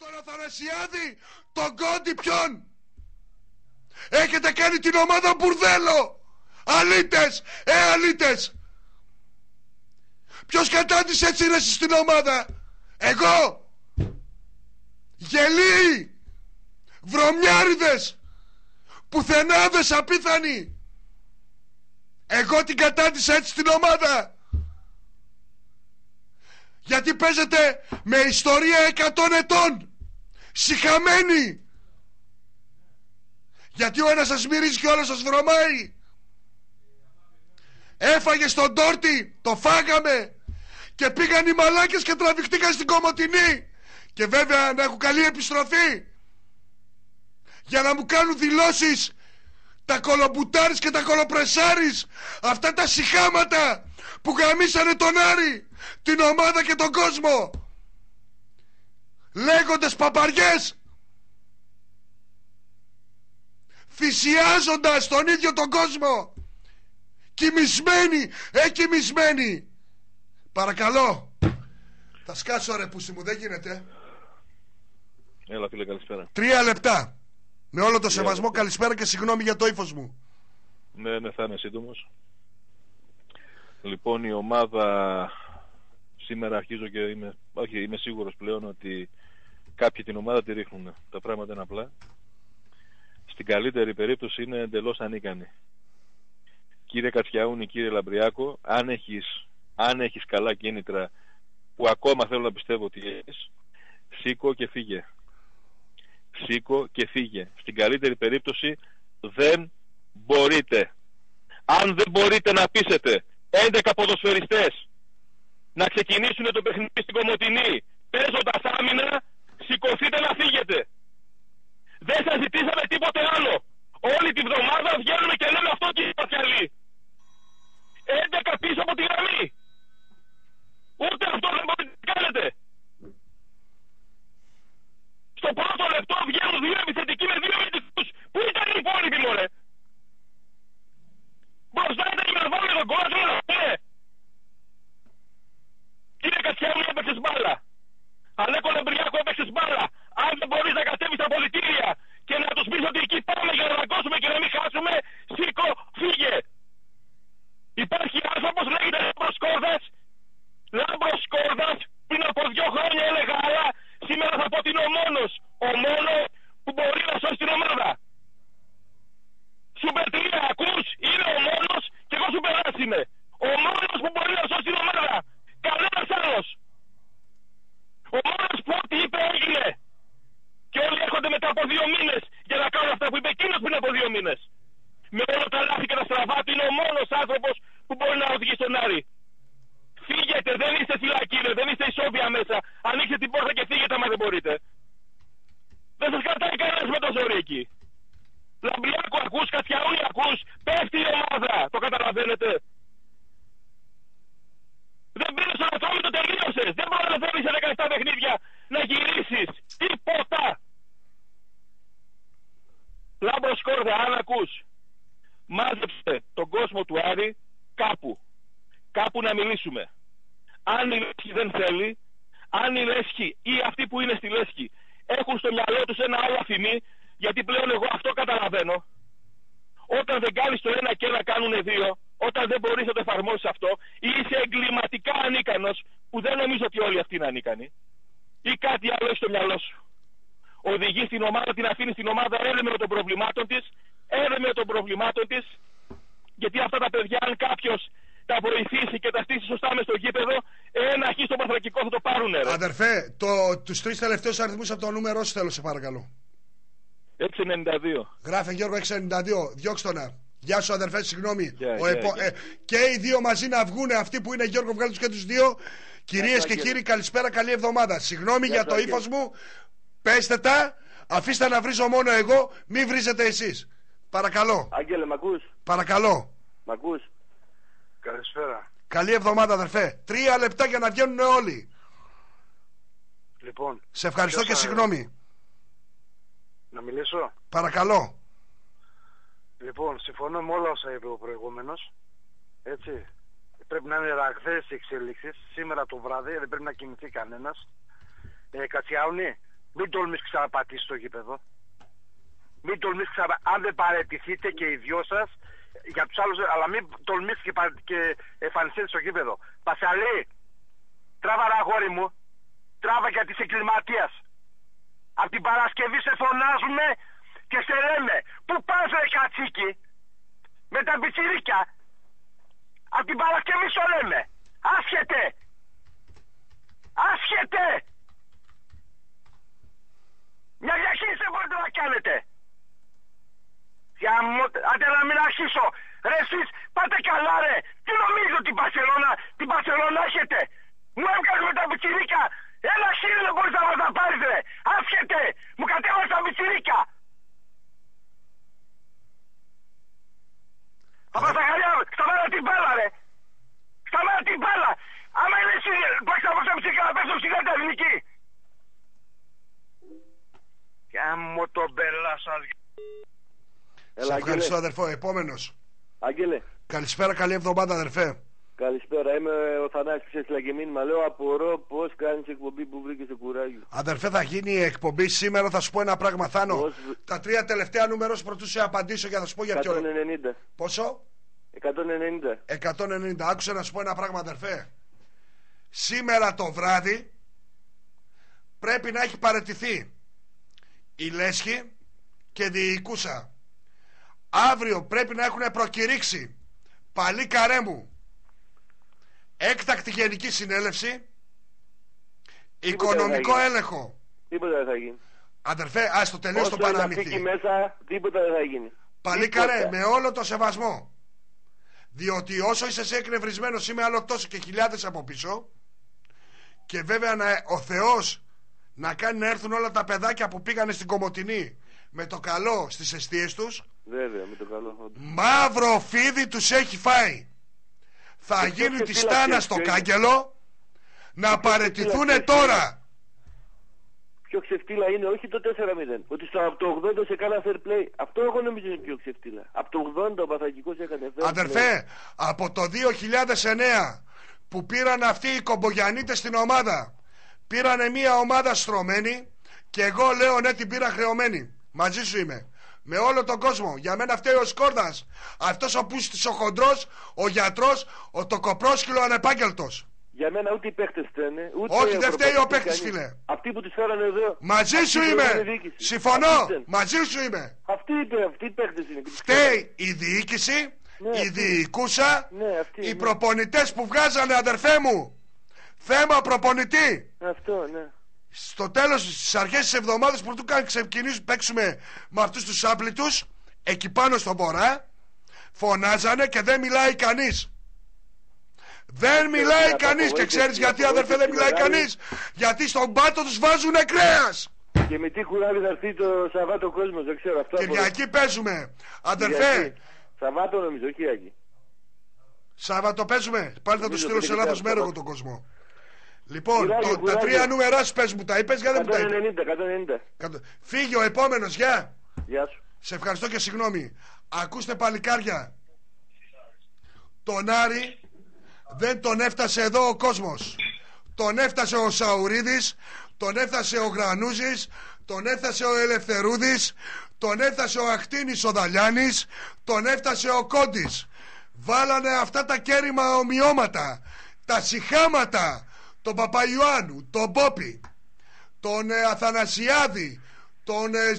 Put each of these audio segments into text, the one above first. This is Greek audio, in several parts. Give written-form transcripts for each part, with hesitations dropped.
Τον Αθανασιάδη, τον Κόντι ποιον? Έχετε κάνει την ομάδα μπουρδέλο. Αλήτες, αλήτες. Ποιος κατάντησε έτσι ρε στην ομάδα? Εγώ? Γελίοι, βρωμιάριδες, πουθενάδες απίθανοι. Εγώ την κατάντησα έτσι στην ομάδα? Γιατί παίζετε με ιστορία 100 ετών. Σιχαμένοι. Γιατί ο ένας σας μυρίζει και ο άλλος σας βρωμάει. Έφαγε στον Τόρτι, το φάγαμε. Και πήγαν οι μαλάκες και τραβηχτήκαν στην Κομοτηνή. Και βέβαια να έχουν καλή επιστροφή. Για να μου κάνουν δηλώσεις τα κολομπουτάρις και τα κολοπρεσάρις. Αυτά τα σιχάματα που γαμίσανε τον Άρη, την ομάδα και τον κόσμο, λέγοντες παπαριές, θυσιάζοντας τον ίδιο τον κόσμο. Κοιμισμένοι, κοιμισμένοι. Παρακαλώ. Θα σκάσω ρε πούστη μου, δεν γίνεται. Έλα φίλε, καλησπέρα. 3 λεπτά. Με όλο το σεβασμό, καλησπέρα και συγγνώμη για το ύφος μου. Ναι, θα είμαι σύντομος. Λοιπόν, η ομάδα σήμερα αρχίζω και είμαι σίγουρος πλέον ότι κάποιοι την ομάδα τη ρίχνουν. Τα πράγματα είναι απλά. Στην καλύτερη περίπτωση είναι εντελώς ανίκανοι. Κύριε Κατσιαούνη, κύριε Λαμπριάκο, αν έχεις καλά κίνητρα, που ακόμα θέλω να πιστεύω ότι έχεις, σήκω και φύγε. Σήκω και φύγε. Στην καλύτερη περίπτωση δεν μπορείτε. Αν δεν μπορείτε να πείσετε 11 ποδοσφαιριστές να ξεκινήσουν το παιχνίδι στην Κομοτηνή παίζοντας άμυνα, σηκωθείτε να φύγετε. Δεν σας ζητήσαμε τίποτε άλλο. Όλη τη βδομάδα βγαίνουμε και λέμε αυτό, κύριε Πασιαλή. 11 πίσω από τη γραμμή. Ούτε αυτό δεν μπορείτε να κάνετε. Στο πρώτο λεπτό βγαίνουν 2 επιθετικοί με 2 αμυντικούς. Πού ήταν οι υπόλοιποι, μωρέ? Μπροστά ήταν η Μερβόλη τον κόσμο να πούμε. Κύριε Κατσιαούνη, έπαιξες μπάλα. Αλέκο Λαμπριάκο, έπαιξες μπάλα. Αν δεν μπορείς να κατέβεις στα πολιτήρια και να τους πεις ότι εκεί πάμε για να δαγκώσουμε και να μην χάσουμε, σήκω, φύγε. Υπάρχει άνθρωπος, λέγεται Λάμπρος Κόρδας. Λάμπρος Κόρδας, πριν από 2 χρόνια έλεγα, αλλά σήμερα θα πω ότι είναι ο μόνος που μπορεί να σώσει την ομάδα. Σούπερ 3, ακούς, είναι ο μόνος και εγώ σούπερ άς είμαι. Ο μόνος που μπορεί να σώσει την ομάδα. Κανένας άλλος. Ο μόνος που ό,τι είπε έγινε. Και όλοι έρχονται μετά από 2 μήνες για να κάνουν αυτά που είπε εκείνος πριν από 2 μήνες. Με όλα τα λάθη και τα στραβά του είναι ο μόνος άνθρωπος που μπορεί να οδηγήσει τον Άρη. Φύγετε, δεν είστε φυλακοί, δεν είστε ισόβια μέσα. Ανοίξτε την πόρτα και φύγετε άμα δεν μπορείτε. Δεν σας κρατάει κανένας με το ζόρι εκεί. Λαμπριάκο ακούς, Κατσιαούνη ακούς, πέφτει η ομάδα, το καταλαβαίνετε? Δεν πήρες το ατόμι, το τελείωσες. Δεν προλαβαίνεις σε 17 παιχνίδια να γυρίσεις. Τίποτα. Λάμπρος Κόρδα, αν ακούς, μάζεψε τον κόσμο του Άρη κάπου να μιλήσουμε. Αν η Λέσχη δεν θέλει, αν η Λέσχη ή αυτοί που είναι στη Λέσχη έχουν στο μυαλό τους ένα άλλο αφημί, γιατί πλέον εγώ αυτό καταλαβαίνω. Όταν δεν κάνεις το ένα και ένα κάνουν 2, όταν δεν μπορείς να το εφαρμόσεις αυτό, ή είσαι εγκληματικά ανίκανος, που δεν νομίζω ότι όλοι αυτοί είναι ανίκανοι, ή κάτι άλλο έχει στο μυαλό σου. Οδηγείς την ομάδα, την αφήνεις την ομάδα έρευνα των προβλημάτων της, γιατί αυτά τα παιδιά, αν κάποιος τα βοηθήσει και τα στήσει σωστά μες στο γήπεδο, ένα χ στο παθρακικό θα το πάρουνε. Αδερφέ, τους 3 τελευταίους αριθμούς από το νούμερό σου θέλω, σε παρακαλώ. 692. Γράφε Γιώργο 692, διώξτε τον. Γεια σου αδερφέ, συγγνώμη. Και οι 2 μαζί να βγούνε, αυτοί που είναι Γιώργο, βγάλει τους και τους 2. Κυρίες και κύριοι, καλησπέρα, καλή εβδομάδα. Συγγνώμη για το ύφος μου. Πέστε τα, αφήστε να βρίζω μόνο εγώ, μην βρίζετε εσείς. Παρακαλώ. Άγγελε, μ' ακούς? Παρακαλώ. Μ' ακούς? Καλησπέρα. Καλή εβδομάδα αδερφέ. 3 λεπτά για να βγαίνουν όλοι. Λοιπόν, σε ευχαριστώ και συγγνώμη. Να μιλήσω? Παρακαλώ. Λοιπόν, συμφωνώ με όλα όσα είπε ο προηγούμενος. Έτσι. Πρέπει να είναι ραγδαίες οι εξέλιξεις. Σήμερα το βράδυ δεν πρέπει να κινηθεί κανένας. Κατσιαούνη, Μην τολμήσεις ξαναπατήσεις στο γήπεδο. Μην τολμήσεις αν δεν παραιτηθείτε και οι δυο σας για τους άλλους, αλλά μην τολμήσεις και εμφανιστείτε στο γήπεδο. Πασαλή, τράβα ρε αγόρι μου, τράβα γιατί είσαι κλιματίας. Απ' την Παρασκευή σε φωνάζουμε και σε λέμε, πού πας ρε κατσίκι, με τα πιτσιρίκια. Απ' την Παρασκευή σου λέμε, άσχετε, άσχετε. Μια διαχείριση δεν μπορείτε να κάνετε. Άντε να μην αρχίσω. Ρε εσείς πάτε καλά ρε. Τι νομίζω την Μπαρσελόνα έχετε. Μου έβγαλε με τα πιτσιρίκια. Ένα χείρι δεν μπορείς να μας τα πάρεις ρε. Άσχετε. Μου κατέβασε τα πιτσιρίκια. Παπασταγαλιά, σταμάτα την μπάλα ρε. Σταμάτα την μπάλα. Άμα είναι εσύ πας από τα πιτσιρίκια να πέσω στην κάτω ελληνική. Κάμω το μπελά σας. Σε ευχαριστώ αδερφό. Επόμενος. Άγγελε. Καλησπέρα, καλή εβδομάδα αδερφέ. Καλησπέρα, είμαι ο Θανάσης που σε έστειλα και μήνυμα. Λέω απορώ πώς κάνεις εκπομπή που βρήκες το κουράγιο. Αδερφέ, θα γίνει η εκπομπή σήμερα. Θα σου πω ένα πράγμα, Θάνο. Πώς... Τα 3 τελευταία νούμερα πρωτού σε απαντήσω για να σου πω για ποιο. 190. Πόσο? 190. Άκουσε να σου πω ένα πράγμα, αδερφέ. Σήμερα το βράδυ πρέπει να έχει παραιτηθεί η Λέσχη και διοικούσα. Αύριο πρέπει να έχουν προκηρύξει Παλί Καρέμου έκτακτη γενική συνέλευση, οικονομικό έλεγχο. Τίποτα δεν θα γίνει. Αδερφέ, ας το τελείω το παραμύθι. Μέσα, τίποτα δεν θα γίνει. Παλί Καρέ, με όλο το σεβασμό. Διότι όσο είσαι εσύ εκνευρισμένος, είμαι άλλο τόσο και χιλιάδες από πίσω. Και βέβαια ο Θεός να κάνει να έρθουν όλα τα παιδάκια που πήγανε στην Κομοτηνή με το καλό στις εστίες τους. Βέβαια, με το καλό. Μαύρο φίδι τους έχει φάει. Θα γίνει τη στάνα στο κάγκελο να παραιτηθούν τώρα. Πιο ξεφτύλα είναι όχι το 4-0. Ότι από το 80 σε κάνα fair play. Αυτό εγώ νομίζω είναι πιο ξεφτύλα. Από το 80 ο Παθακικός έκανε fair play. Αδερφέ, από το 2009 που πήραν αυτοί οι κομπογιανίτες στην ομάδα, πήρανε μια ομάδα στρωμένη και εγώ λέω ναι, την πήρα χρεωμένη. Μαζί σου είμαι. Με όλο τον κόσμο. Για μένα φταίει ο Σκόρδας. Αυτός ο πούστης, ο χοντρός, ο γιατρός, ο τοκοπρόσκυλο ανεπάγγελτος. Για μένα ούτε οι παίχτες φταίνε. Όχι, δεν φταίει ο παίχτης, φίλε. Αυτοί που τους φέρανε εδώ. Μαζί σου είμαι. Συμφωνώ. Μαζί σου είμαι. Αυτοί οι παίχτες είναι. Φταίει η διοίκηση, ναι, η διοικούσα, ναι, οι προπονητές που βγάζανε, αδερφέ μου. Θέμα προπονητή. Αυτό, ναι. Στο τέλος, στις αρχές της εβδομάδας που του ξεκινήσουμε παίξουμε με αυτούς τους άπλητους, εκεί πάνω στον Βορρά, φωνάζανε και δεν μιλάει κανείς. Δεν μιλάει κανείς. Και ξέρεις γιατί, αδερφέ, δεν μιλάει κανείς? Γιατί στον πάτο τους βάζουνε κρέας. Και με τι κουράβι θα έρθει το Σαββάτο κόσμος, δεν ξέρω αυτό. Κυριακή παίζουμε, αδερφέ. Σαββάτο νομίζω, όχι Κυριακή. Σαββάτο παίζουμε. Πάλι θα το στείλω σε λάθος μέρο εγώ τον κόσμο. Λοιπόν, Κουράγιο. τα 3 νούμερα σου πες μου, τα είπες για δεν μου τα είπες? 190. Φύγει ο επόμενος, γεια. Γεια σου. Σε ευχαριστώ και συγγνώμη. Ακούστε παλικάρια, τον Άρη δεν τον έφτασε εδώ ο κόσμος. Τον έφτασε ο Σαουρίδης, τον έφτασε ο Γρανούζης, τον έφτασε ο Ελευθερούδης, τον έφτασε ο Αχτίνης ο Δαλιάνης, τον έφτασε ο Κόντης. Βάλανε αυτά τα κέρημα ομοιώματα, τα σιχάματα, τον Παπαϊωάννου, τον Πόπη, τον Αθανασιάδη,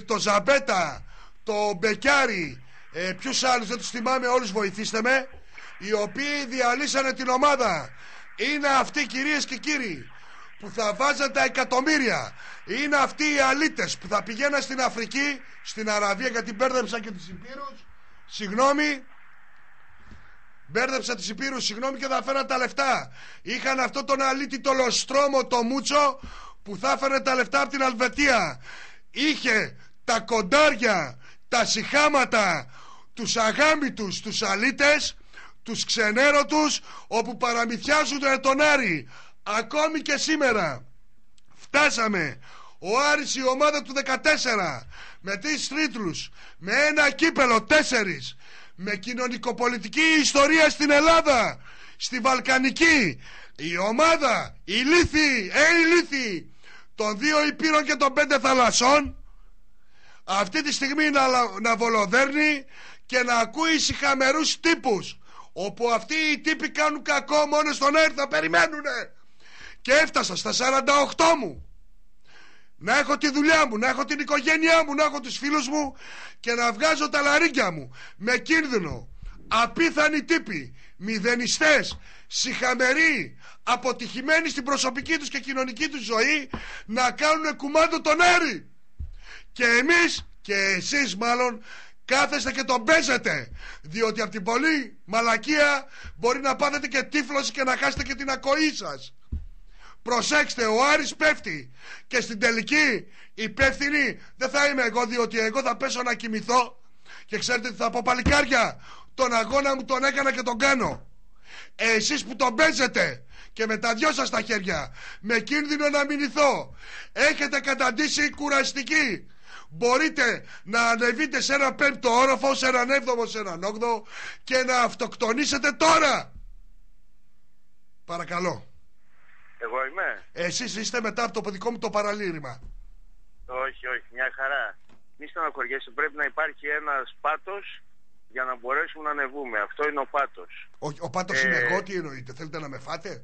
τον Ζαμπέτα, τον Μπεκιάρη, ποιους άλλους δεν τους θυμάμαι όλους, βοηθήστε με, οι οποίοι διαλύσανε την ομάδα. Είναι αυτοί, κυρίες και κύριοι, που θα βάζαν τα εκατομμύρια. Είναι αυτοί οι αλήτες που θα πηγαίναν στην Αφρική, στην Αραβία, γιατί μπέρδεψα και τις Υπήρους, συγγνώμη, μπέρδεψα τις Υπήρους, συγγνώμη, και θα φέραν τα λεφτά. Είχαν αυτό τον αλήτη, το Λοστρόμο, το Μούτσο, που θα έφερε τα λεφτά από την Αλβετία. Είχε τα κοντάρια, τα σιχάματα, τους αγάμητους, τους αλήτες, τους ξενέρωτους, όπου παραμυθιάζουν τον Άρη. Ακόμη και σήμερα φτάσαμε ο Άρης, η ομάδα του 14, με 3 τίτλους, με ένα κύπελο 4, με κοινωνικοπολιτική ιστορία στην Ελλάδα, στη Βαλκανική, η ομάδα, η Λύθη, η Λύθη, των 2 υπήρων και των 5 θαλασσών αυτή τη στιγμή να βολοδέρνει και να ακούει σιχαμερούς τύπους, όπου αυτοί οι τύποι κάνουν κακό μόνο στον αέρα, θα περιμένουνε. Και έφτασα στα 48 μου να έχω τη δουλειά μου, να έχω την οικογένειά μου, να έχω τους φίλους μου και να βγάζω τα λαρίκια μου με κίνδυνο απίθανοι τύποι, μηδενιστές, σιχαμεροί, αποτυχημένοι στην προσωπική τους και κοινωνική τους ζωή, να κάνουν κουμάντο τον Έρη. Και εμείς και εσείς μάλλον κάθεστε και τον παίζετε, διότι από την πολλή μαλακία μπορεί να πάθετε και τύφλωση και να χάσετε και την ακοή σας. Προσέξτε, ο Άρης πέφτει και στην τελική υπεύθυνη δεν θα είμαι εγώ, διότι εγώ θα πέσω να κοιμηθώ και ξέρετε τι θα πω, παλικάρια, τον αγώνα μου τον έκανα και τον κάνω. Εσείς που τον παίζετε και με τα δυο σας τα χέρια, με κίνδυνο να μηνυθώ, έχετε καταντήσει κουραστική. Μπορείτε να ανεβείτε σε ένα 5ο όροφο, σε έναν 7ο, σε έναν 8ο και να αυτοκτονήσετε τώρα. Παρακαλώ. Εγώ είμαι. Εσείς είστε μετά από το δικό μου το παραλήρημα. Όχι, μια χαρά. Μη στεναχωριέσαι, πρέπει να υπάρχει ένας πάτος για να μπορέσουμε να ανεβούμε. Αυτό είναι ο πάτος. Ο πάτος είναι εγώ, τι εννοείτε, θέλετε να με φάτε?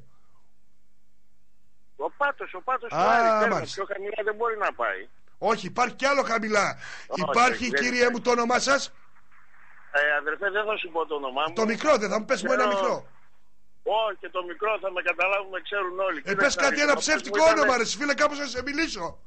Ο πάτος του Άρη, πιο χαμηλά δεν μπορεί να πάει. Όχι, υπάρχει κι άλλο χαμηλά. Υπάρχει, κύριε μου, το όνομά σας? Αδερφέ, δεν θα σου πω το όνομά μου. Το μικρό, δεν θα μου πες μου ένα μικρό? Όχι, και το μικρό θα με καταλάβουμε, ξέρουν όλοι. Πες κάτι, ένα ψεύτικο όνομα, ρε φίλε, κάπως να σε μιλήσω.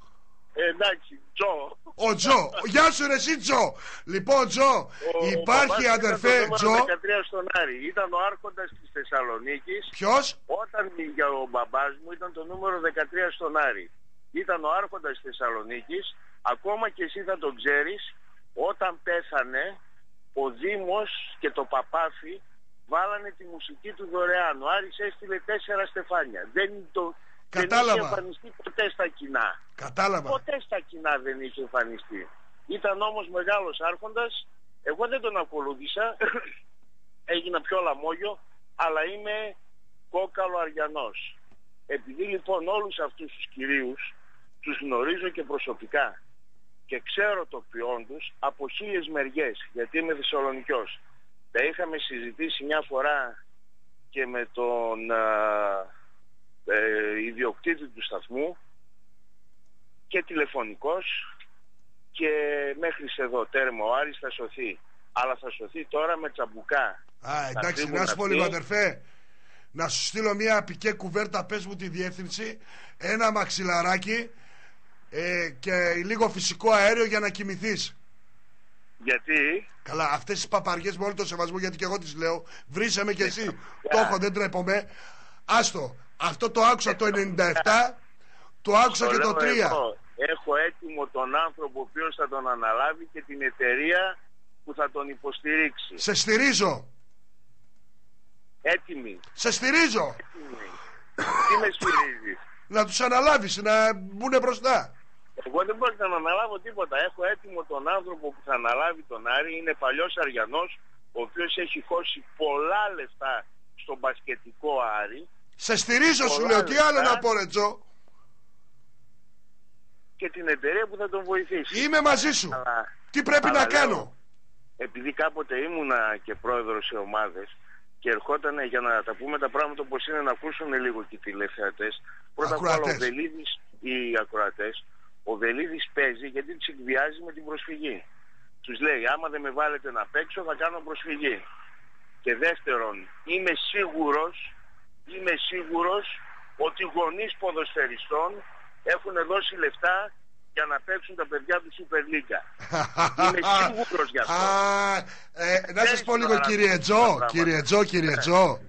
Εντάξει, Τζο. Ο Τζο. Γεια σου ρε εσύ Τζο. Λοιπόν Τζο, υπάρχει αδερφέ Τζο. 13 στον Άρη. Ήταν ο άρχοντας της Θεσσαλονίκης. Ποιος? Όταν για ο μπαμπάς μου ήταν το νούμερο 13 στον Άρη. Ήταν ο άρχοντας της Θεσσαλονίκης. Ακόμα και εσύ θα το ξέρεις. Όταν πέθανε ο Δήμος και το Παπάφι βάλανε τη μουσική του δωρεάν. Ο Άρης έστειλε 4 στεφάνια. Δεν είχε εμφανιστεί ποτέ στα κοινά. Κατάλαβα. Ποτέ στα κοινά δεν είχε εμφανιστεί. Ήταν όμως μεγάλος άρχοντας. Εγώ δεν τον ακολούθησα. Έγινα πιο λαμόγιο. Αλλά είμαι κόκαλο Αριανός. Επειδή λοιπόν όλους αυτούς τους κυρίους τους γνωρίζω και προσωπικά και ξέρω το ποιόν τους από 1000 μεριές, γιατί είμαι Θεσσαλονικιός. Τα είχαμε συζητήσει μια φορά και με τον ιδιοκτήτη του σταθμού και τηλεφωνικός και μέχρι εδώ τέρμα ο Άρης θα σωθεί. Αλλά θα σωθεί τώρα με τσαμπουκά. Εντάξει, να σου πω λίγο αδερφέ, να σου στείλω μια πικέ κουβέρτα, πες μου τη διεύθυνση, ένα μαξιλαράκι και λίγο φυσικό αέριο για να κοιμηθείς. Γιατί? Καλά, αυτές τις παπαριές με όλο το σεβασμό, γιατί και εγώ τις λέω, βρήσε με κι εσύ, το έχω, δεν τρέπομαι. Άστο, αυτό το άκουσα το 97, το άκουσα και το 3. Έχω έτοιμο τον άνθρωπο ο οποίος θα τον αναλάβει και την εταιρεία που θα τον υποστηρίξει. Σε στηρίζω. Έτοιμη. Σε στηρίζω. Έτοιμη. Τι με στηρίζεις? Να τους αναλάβεις, να μπουν μπροστά. Εγώ δεν μπορώ να αναλάβω τίποτα. Έχω έτοιμο τον άνθρωπο που θα αναλάβει τον Άρη. Είναι παλιός Αριανός, ο οποίος έχει χώσει πολλά λεφτά στον μπασκετικό Άρη. Σε στηρίζω, σου λέω. Τι άλλο να πω, ρε Τζο? Και την εταιρεία που θα τον βοηθήσει. Είμαι μαζί σου. Τι πρέπει να κάνω? Επειδή κάποτε ήμουνα και πρόεδρος σε ομάδες και ερχόταν για να τα πούμε τα πράγματα όπως είναι, να ακούσουν λίγο και οι τηλεθεατές. Πρώτα απ' όλα ο Βελίδης, οι ακροατές, ο Βελίδης παίζει γιατί τους εκβιάζει με την προσφυγή. Τους λέει άμα δεν με βάλετε να παίξω θα κάνω προσφυγή. Και δεύτερον, είμαι σίγουρος ότι γονείς ποδοσφαιριστών έχουν δώσει λεφτά για να παίξουν τα παιδιά του Super League. Είμαι σίγουρος γι' αυτό. Να σας πω λίγο, κύριε Τζο,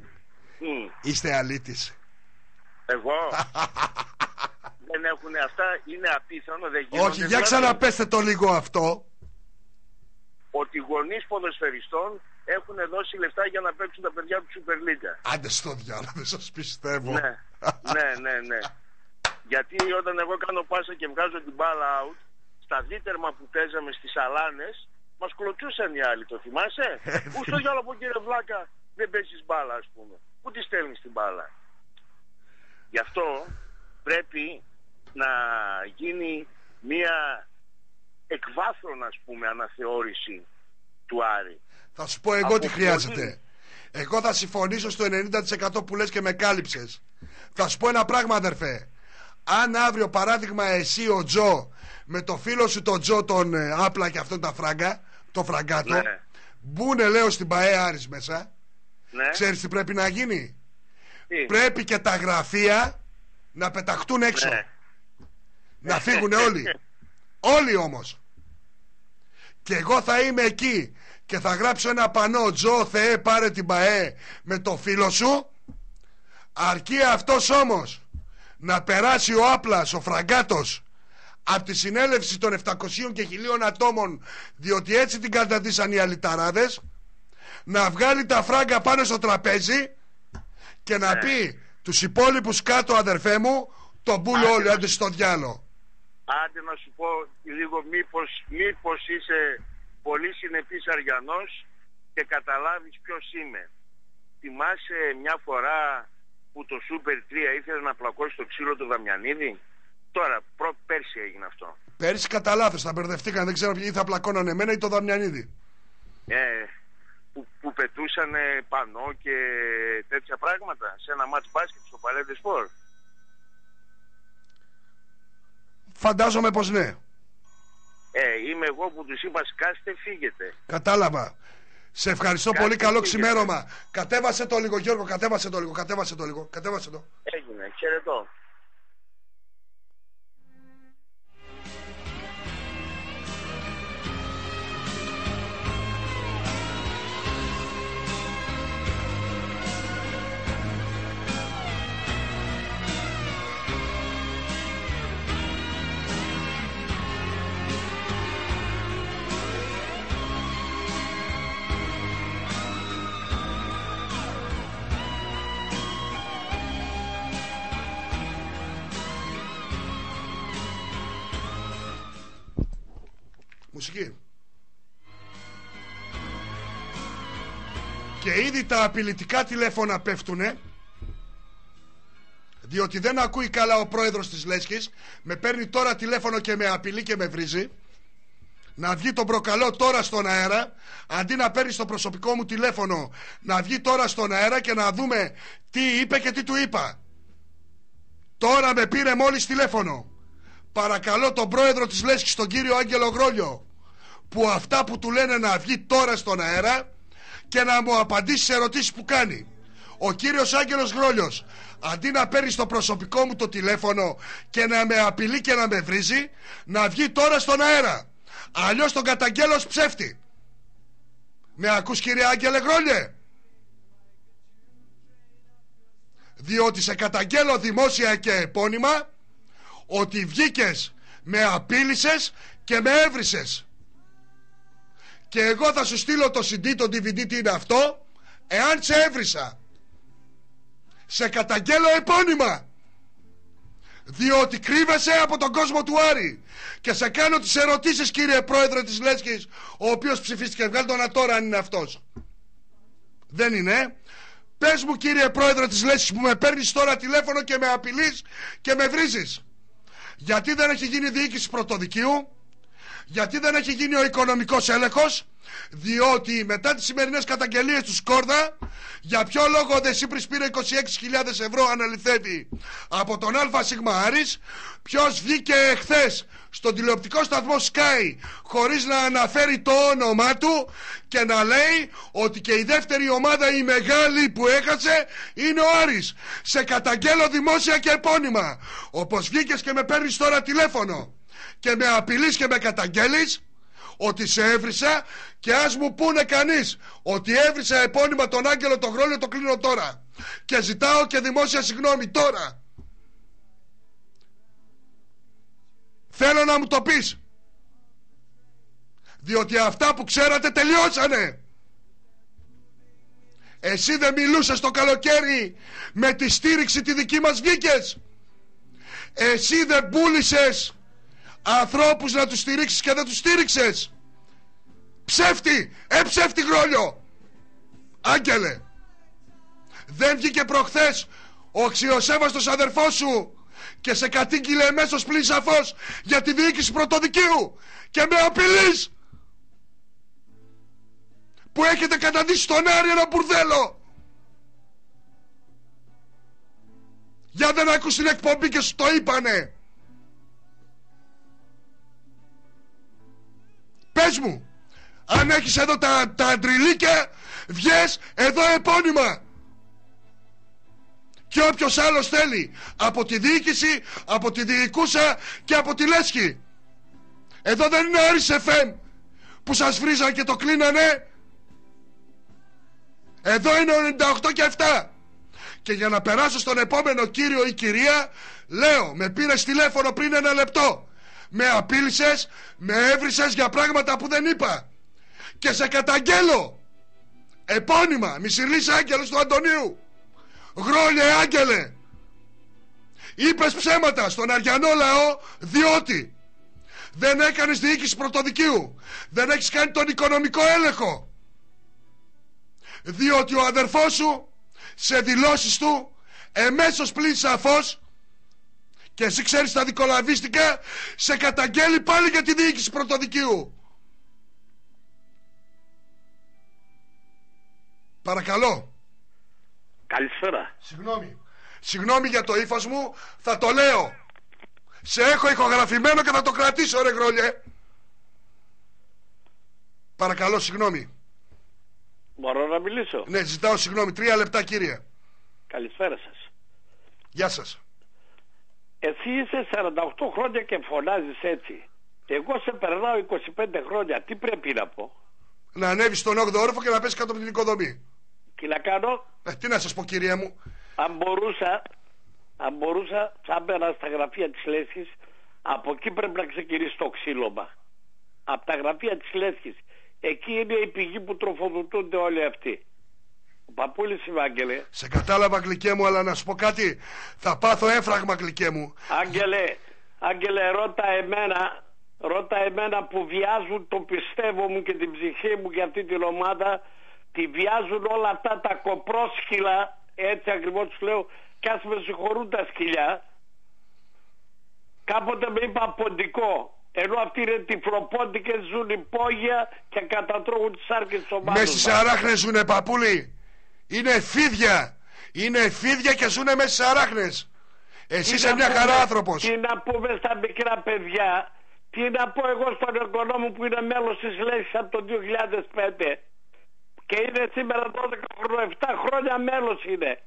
είστε αλήτης? Εγώ? Δεν έχουν αυτά, είναι απίθανο, δεν γίνονται. Όχι, για ξαναπέστε το λίγο αυτό. Ότι γονείς ποδοσφαιριστών έχουν δώσει λεφτά για να παίξουν τα παιδιά του Super League. Άντε στο διάλογο, δεν σας πιστεύω. Ναι. Γιατί όταν εγώ κάνω πάσα και βγάζω την μπάλα out, στα δίτερμα που παίζαμε στις Αλάνες, μας κλωτσούσαν οι άλλοι, το θυμάσαι? Πού στο διάλογο από κύριε Βλάκα δεν παίζεις μπάλα, ας πούμε? Πού τη στέλνεις την μπάλα? Γι' αυτό πρέπει να γίνει μια εκβάθρον, ας πούμε, αναθεώρηση του Άρη. Θα σου πω εγώ τι χρειάζεται. Εγώ θα συμφωνήσω στο 90% που λες και με κάλυψες. Θα σου πω ένα πράγμα, αδερφέ. Αν αύριο, παράδειγμα, εσύ ο Τζο με το φίλο σου τον Τζο τον Άπλα και αυτόν τα φράγκα, το φραγκάτο, Ναι. μπουνε λέω στην ΠαΕ Άρης μέσα, Ναι. ξέρεις τι πρέπει να γίνει? Τι? Πρέπει και τα γραφεία να πεταχτούν έξω. Ναι. Να φύγουν όλοι. Όλοι όμως. Και εγώ θα είμαι εκεί και θα γράψω ένα πανό: Τζο, Θεέ, πάρε την ΠαΕ με το φίλο σου. Αρκεί αυτός όμως να περάσει ο Άπλας, ο φραγκάτος, από τη συνέλευση των 700 και 1000 ατόμων, διότι έτσι την καταντήσαν οι αλυταράδες, να βγάλει τα φράγκα πάνω στο τραπέζι και να πει τους υπόλοιπους κάτω, αδερφέ μου, τον μπούλο όλοι, άντε στο διάλο. Άντε να σου πω λίγο, μήπως είσαι πολύ συνεπής Αριανός και καταλάβεις ποιος είμαι. Θυμάσαι μια φορά που το Super 3 ήθελε να πλακώσει το ξύλο του Δαμιανίδη? Τώρα, πέρσι έγινε αυτό. Πέρσι κατά λάθος, θα μπερδευτήκαν, δεν ξέρω ποιοι θα πλακώναν εμένα ή το Δαμιανίδη. Που πετούσαν πανό και τέτοια πράγματα σε ένα μάτς μπάσκετ στο Παλέντε Σπορ. Φαντάζομαι πως ναι. Είμαι εγώ που τους είπα σκάστε, φύγετε. Κατάλαβα. Σε ευχαριστώ πολύ, καλό ξημέρωμα. Κατέβασε το λίγο, Γιώργο, κατέβασε το λίγο. Έγινε, χαιρετώ. Μουσική. Και ήδη τα απειλητικά τηλέφωνα πέφτουνε, διότι δεν ακούει καλά ο πρόεδρος της Λέσχης. Με παίρνει τώρα τηλέφωνο και με απειλεί και με βρίζει. Να βγει τον προκαλώ τώρα στον αέρα, αντί να παίρνει στο προσωπικό μου τηλέφωνο, να βγει τώρα στον αέρα και να δούμε τι είπε και τι του είπα. Τώρα με πήρε μόλις τηλέφωνο. Παρακαλώ τον πρόεδρο της Λέσχης, τον κύριο Άγγελο Γρόλιο, που αυτά που του λένε να βγει τώρα στον αέρα και να μου απαντήσει σε ερωτήσεις που κάνει. Ο κύριος Άγγελος Γρόλιος, αντί να παίρνει στο προσωπικό μου το τηλέφωνο και να με απειλεί και να με βρίζει, να βγει τώρα στον αέρα. Αλλιώς τον καταγγέλω ως ψεύτη. Με ακούς, κύριε Άγγελε Γρόλιε? Διότι σε καταγγέλω δημόσια και επώνυμα ότι βγήκες, με απείλησες και με έβρισες. Και εγώ θα σου στείλω το CD, το DVD, τι είναι αυτό, εάν σε έβρισα. Σε καταγγέλω επώνυμα, διότι κρύβεσαι από τον κόσμο του Άρη. Και σε κάνω τις ερωτήσεις, κύριε πρόεδρε της Λέσχης, ο οποίος ψηφίστηκε. Βγάλ' τον τώρα αν είναι αυτός. Δεν είναι. Πες μου, κύριε πρόεδρε της Λέσχης, που με παίρνεις τώρα τηλέφωνο και με απειλείς και με βρίζεις, γιατί δεν έχει γίνει διοίκηση πρωτοδικείου? Γιατί δεν έχει γίνει ο οικονομικός έλεγχος? Διότι μετά τις σημερινές καταγγελίες του Σκόρδα, για ποιο λόγο ο Δεσίπρης πήρε 26.000 ευρώ, αναλυθέτει, από τον ΑΣ Άρης? Ποιος βγήκε εχθές στον τηλεοπτικό σταθμό Sky χωρίς να αναφέρει το όνομά του και να λέει ότι και η δεύτερη ομάδα, η μεγάλη που έχασε, είναι ο Άρης? Σε καταγγέλω δημόσια και επώνυμα. Όπως βγήκες και με παίρνεις τώρα τηλέφωνο και με απειλείς και με καταγγέλεις ότι σε έβρισα, και ας μου πούνε κανείς ότι έβρισα επώνυμα τον Άγγελο τον Γρόλιο, το κλείνω τώρα και ζητάω και δημόσια συγγνώμη τώρα. Θέλω να μου το πεις, διότι αυτά που ξέρατε τελειώσανε. Εσύ δεν μιλούσες το καλοκαίρι με τη στήριξη τη δική μας βγήκες? Εσύ δεν πούλησες ανθρώπους να τους στηρίξεις και δεν τους στήριξες? Ψεύτη! Ψεύτη Γρόλιο! Άγγελε! Δεν βγήκε προχθές ο αξιοσέβαστος αδερφός σου και σε κατήγγειλε εμέσως πλην σαφώς για τη διοίκηση πρωτοδικείου και με απειλείς που έχετε καταδείξει στον Άρη ένα μπουρδέλο. Για δεν άκουσες την εκπομπή και σου το είπανε. Πες μου, αν έχεις εδώ τα αντριλίκια, βγες εδώ επώνυμα. Και όποιος άλλος θέλει, από τη διοίκηση, από τη διοικούσα και από τη λέσχη. Εδώ δεν είναι Άρης FM που σας βρίζαν και το κλείνανε. Εδώ είναι ο 98 και 7. Και για να περάσω στον επόμενο κύριο ή κυρία, λέω, με πήρες τηλέφωνο πριν 1 λεπτό, με απείλησες, με έβρισες για πράγματα που δεν είπα και σε καταγγέλω επώνυμα. Μισηρλής Άγγελος του Αντωνίου. Γρόλιε Άγγελε, είπες ψέματα στον αριανό λαό, διότι δεν έκανες διοίκηση πρωτοδικείου, δεν έχεις κάνει τον οικονομικό έλεγχο, διότι ο αδερφός σου σε δηλώσεις του εμέσως πλην σαφώς, και εσύ ξέρεις τα δικολαβίστικα, σε καταγγέλει πάλι για τη διοίκηση πρωτοδικείου. Παρακαλώ. Καλησπέρα. Συγγνώμη για το ύφος μου, θα το λέω. Σε έχω ηχογραφημένο και θα το κρατήσω, ρε Γρόλιε. Παρακαλώ, συγγνώμη. Μπορώ να μιλήσω? Ναι, ζητάω συγγνώμη, 3 λεπτά κύριε. Καλησπέρα σας. Γεια σας. Εσύ είσαι 48 χρόνια και φωνάζεις έτσι. Εγώ σε περνάω 25 χρόνια. Τι πρέπει να πω? Να ανέβεις στον 8ο όροφο και να πέσεις κάτω από την οικοδομή. Τι να κάνω? Τι να σας πω κυρία μου. Αν μπορούσα θα μπαίνα στα γραφεία της Λέσχης. Από εκεί πρέπει να ξεκινήσει το ξύλωμα. Από τα γραφεία της Λέσχης. Εκεί είναι η πηγή που τροφοδοτούνται όλοι αυτοί. Ο Παπούλης είμαι, Άγγελε. Σε κατάλαβα, γλυκέ μου, αλλά να σου πω κάτι. Θα πάθω έφραγμα, γλυκέ μου. Άγγελε, ρώτα εμένα που βιάζουν το πιστεύω μου και την ψυχή μου για αυτή την ομάδα. Τη βιάζουν όλα αυτά τα κοπρόσχυλα, έτσι ακριβώς τους λέω, κι ας με συγχωρούν τα σκυλιά. Κάποτε με είπα ποντικό, ενώ αυτοί είναι τυφλοπόντικες, ζουν υπόγεια και κατατρώγουν τις άρκες της ομάδας. Μες στις αράχνες ζουνε, Παπούλη. Είναι φίδια. Είναι φίδια και ζουνε μέσα στις αράχνες. Εσύ είσαι μια χαρά άνθρωπος. Τι να πούμε στα μικρά παιδιά, τι να πω εγώ στον εγγονό μου που είναι μέλος της Λέσχης από το 2005 και είναι σήμερα 12 χρόνια, 7 χρόνια μέλος είναι.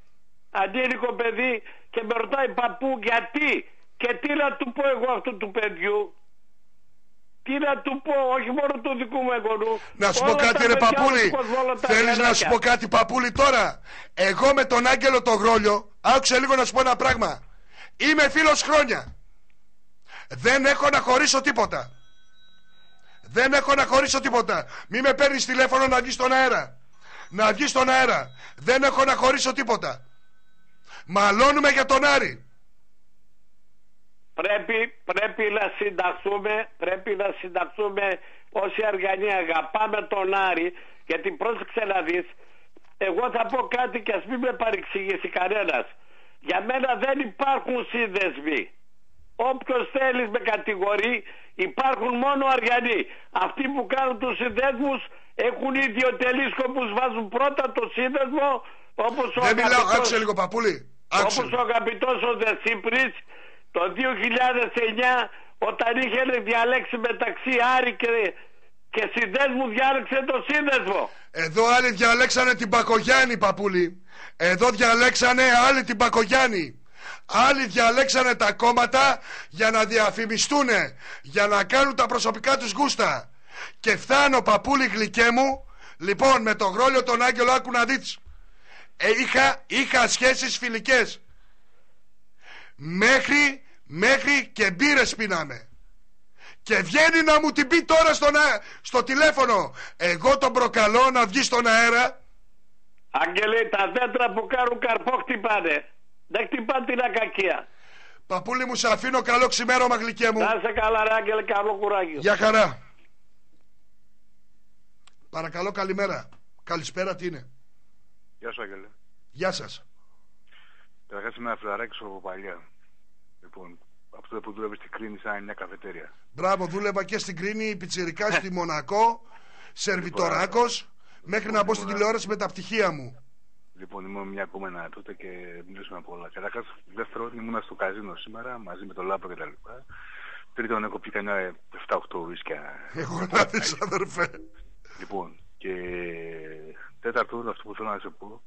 Αντίλικο παιδί, και με ρωτάει παππού γιατί και τι να του πω εγώ αυτού του παιδιού. Τι να του πω, όχι μόνο του δικού μου εγγονού. Να σου πω κάτι, ρε Παπούλη. Θέλεις να σου πω κάτι, Παπούλη, τώρα? Εγώ με τον Άγγελο το Γρόλιο, άκουσε λίγο να σου πω ένα πράγμα. Είμαι φίλος χρόνια. Δεν έχω να χωρίσω τίποτα. Δεν έχω να χωρίσω τίποτα. Μη με παίρνεις τηλέφωνο να βγεις στον αέρα. Να βγεις στον αέρα. Δεν έχω να χωρίσω τίποτα. Μαλώνουμε για τον Άρη. Πρέπει να συνταχθούμε όσοι Αργανοί αγαπάμε τον Άρη, γιατί πρόσεξε να δεις, εγώ θα πω κάτι και ας μην με παρεξηγήσει κανένας. Για μένα δεν υπάρχουν σύνδεσμοι. Όποιος θέλεις με κατηγορεί, υπάρχουν μόνο Αργανοί. Αυτοί που κάνουν τους συνδέσμους έχουν ιδιωτελείς σκοπούς, βάζουν πρώτα το σύνδεσμο, όπως ο δεν μιλάω, άκουσε λίγο Παπούλη. Όπως ο αγαπητός ο Δεσίπρης το 2009, όταν είχε διαλέξει μεταξύ Άρη και συνδέσμου, διάλεξε το σύνδεσμο. Εδώ άλλοι διαλέξανε την Πακογιάννη, Παπούλη. Εδώ διαλέξανε άλλοι την Πακογιάννη. Άλλοι διαλέξανε τα κόμματα για να διαφημιστούνε, για να κάνουν τα προσωπικά τους γούστα. Και φτάνω, Παπούλη γλυκέ μου, λοιπόν, με τον Γρόλιο τον Άγγελο, άκου να δεις. Είχα σχέσεις φιλικές. Μέχρι και μπύρες πίναμε. Και βγαίνει να μου την πει τώρα στο τηλέφωνο. Εγώ τον προκαλώ να βγει στον αέρα. Άγγελε, τα δέντρα που κάνουν καρπό χτυπάνε. Δεν χτυπάνε την ακακία. Παπούλη μου, σε αφήνω, καλό ξημέρωμα γλυκέ μου. Να είσαι καλά ρε Άγγελε, καλό κουράγιο. Γεια χαρά. Παρακαλώ, καλημέρα. Καλησπέρα, τι είναι? Γεια σου Άγγελε. Γεια σας. Καταρχάς είμαι ένα φιλαράκι από παλιά. Λοιπόν, αυτό που δούλευε στην Κρίνη σαν μια καφετέρια. Μπράβο, δούλευα και στην Κρίνη, πιτσιρικά στη Μονακό, σερβιτοράκος, μέχρι να μπω στην τηλεόραση με τα πτυχία μου. Λοιπόν, ήμουν μια κομμένα τότε και μιλούσαμε πολλά. Καταρχάς, δεύτερον, ήμουνα στο καζίνο σήμερα μαζί με τον Λάμπρο κτλ. Τρίτον, έχω πει κανένα 7-8 ουίσκια. Εγώ να δεις, αδερφέ. Λοιπόν, και τέταρτον, αυτό που θέλω να σε πω,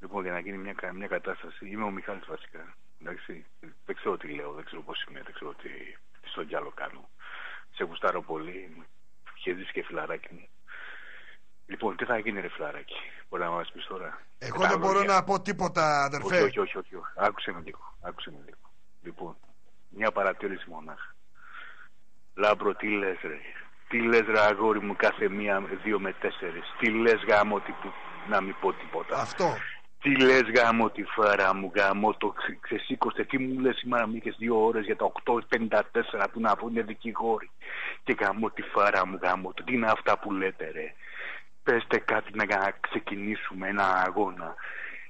λοιπόν, για να γίνει μια κατάσταση, είμαι ο Μιχάλης βασικά. Εντάξει, δεν ξέρω τι λέω, δεν ξέρω πώς είμαι, δεν ξέρω τι στο διάλογο κάνω. Σε γουστάρω πολύ, χέζεις και φιλαράκι μου. Λοιπόν, τι θα γίνει ρε φιλαράκι, μπορεί να μας πεις τώρα? Εγώ δεν μπορώ να πω τίποτα, αδερφέ. Όχι. Άκουσε με λίγο. Λοιπόν, μια παρατήρηση μονάχα. Λάμπρο, τι λες ρε? Τι λες ρε αγόρι μου κάθε μία 2 με 4? Τι λες γάμο να μην πω τίποτα? Αυτό. Τι λες γάμο τη φάρα μου, γάμο το ξεσήκωστε? Τι μου λες σήμερα μη είχες 2 ώρες για τα 8.54 που να βγουν δικηγόροι? Και γάμο τη φάρα μου, γάμο το. Τι είναι αυτά που λέτε ρε? Πέστε κάτι να ξεκινήσουμε ένα αγώνα.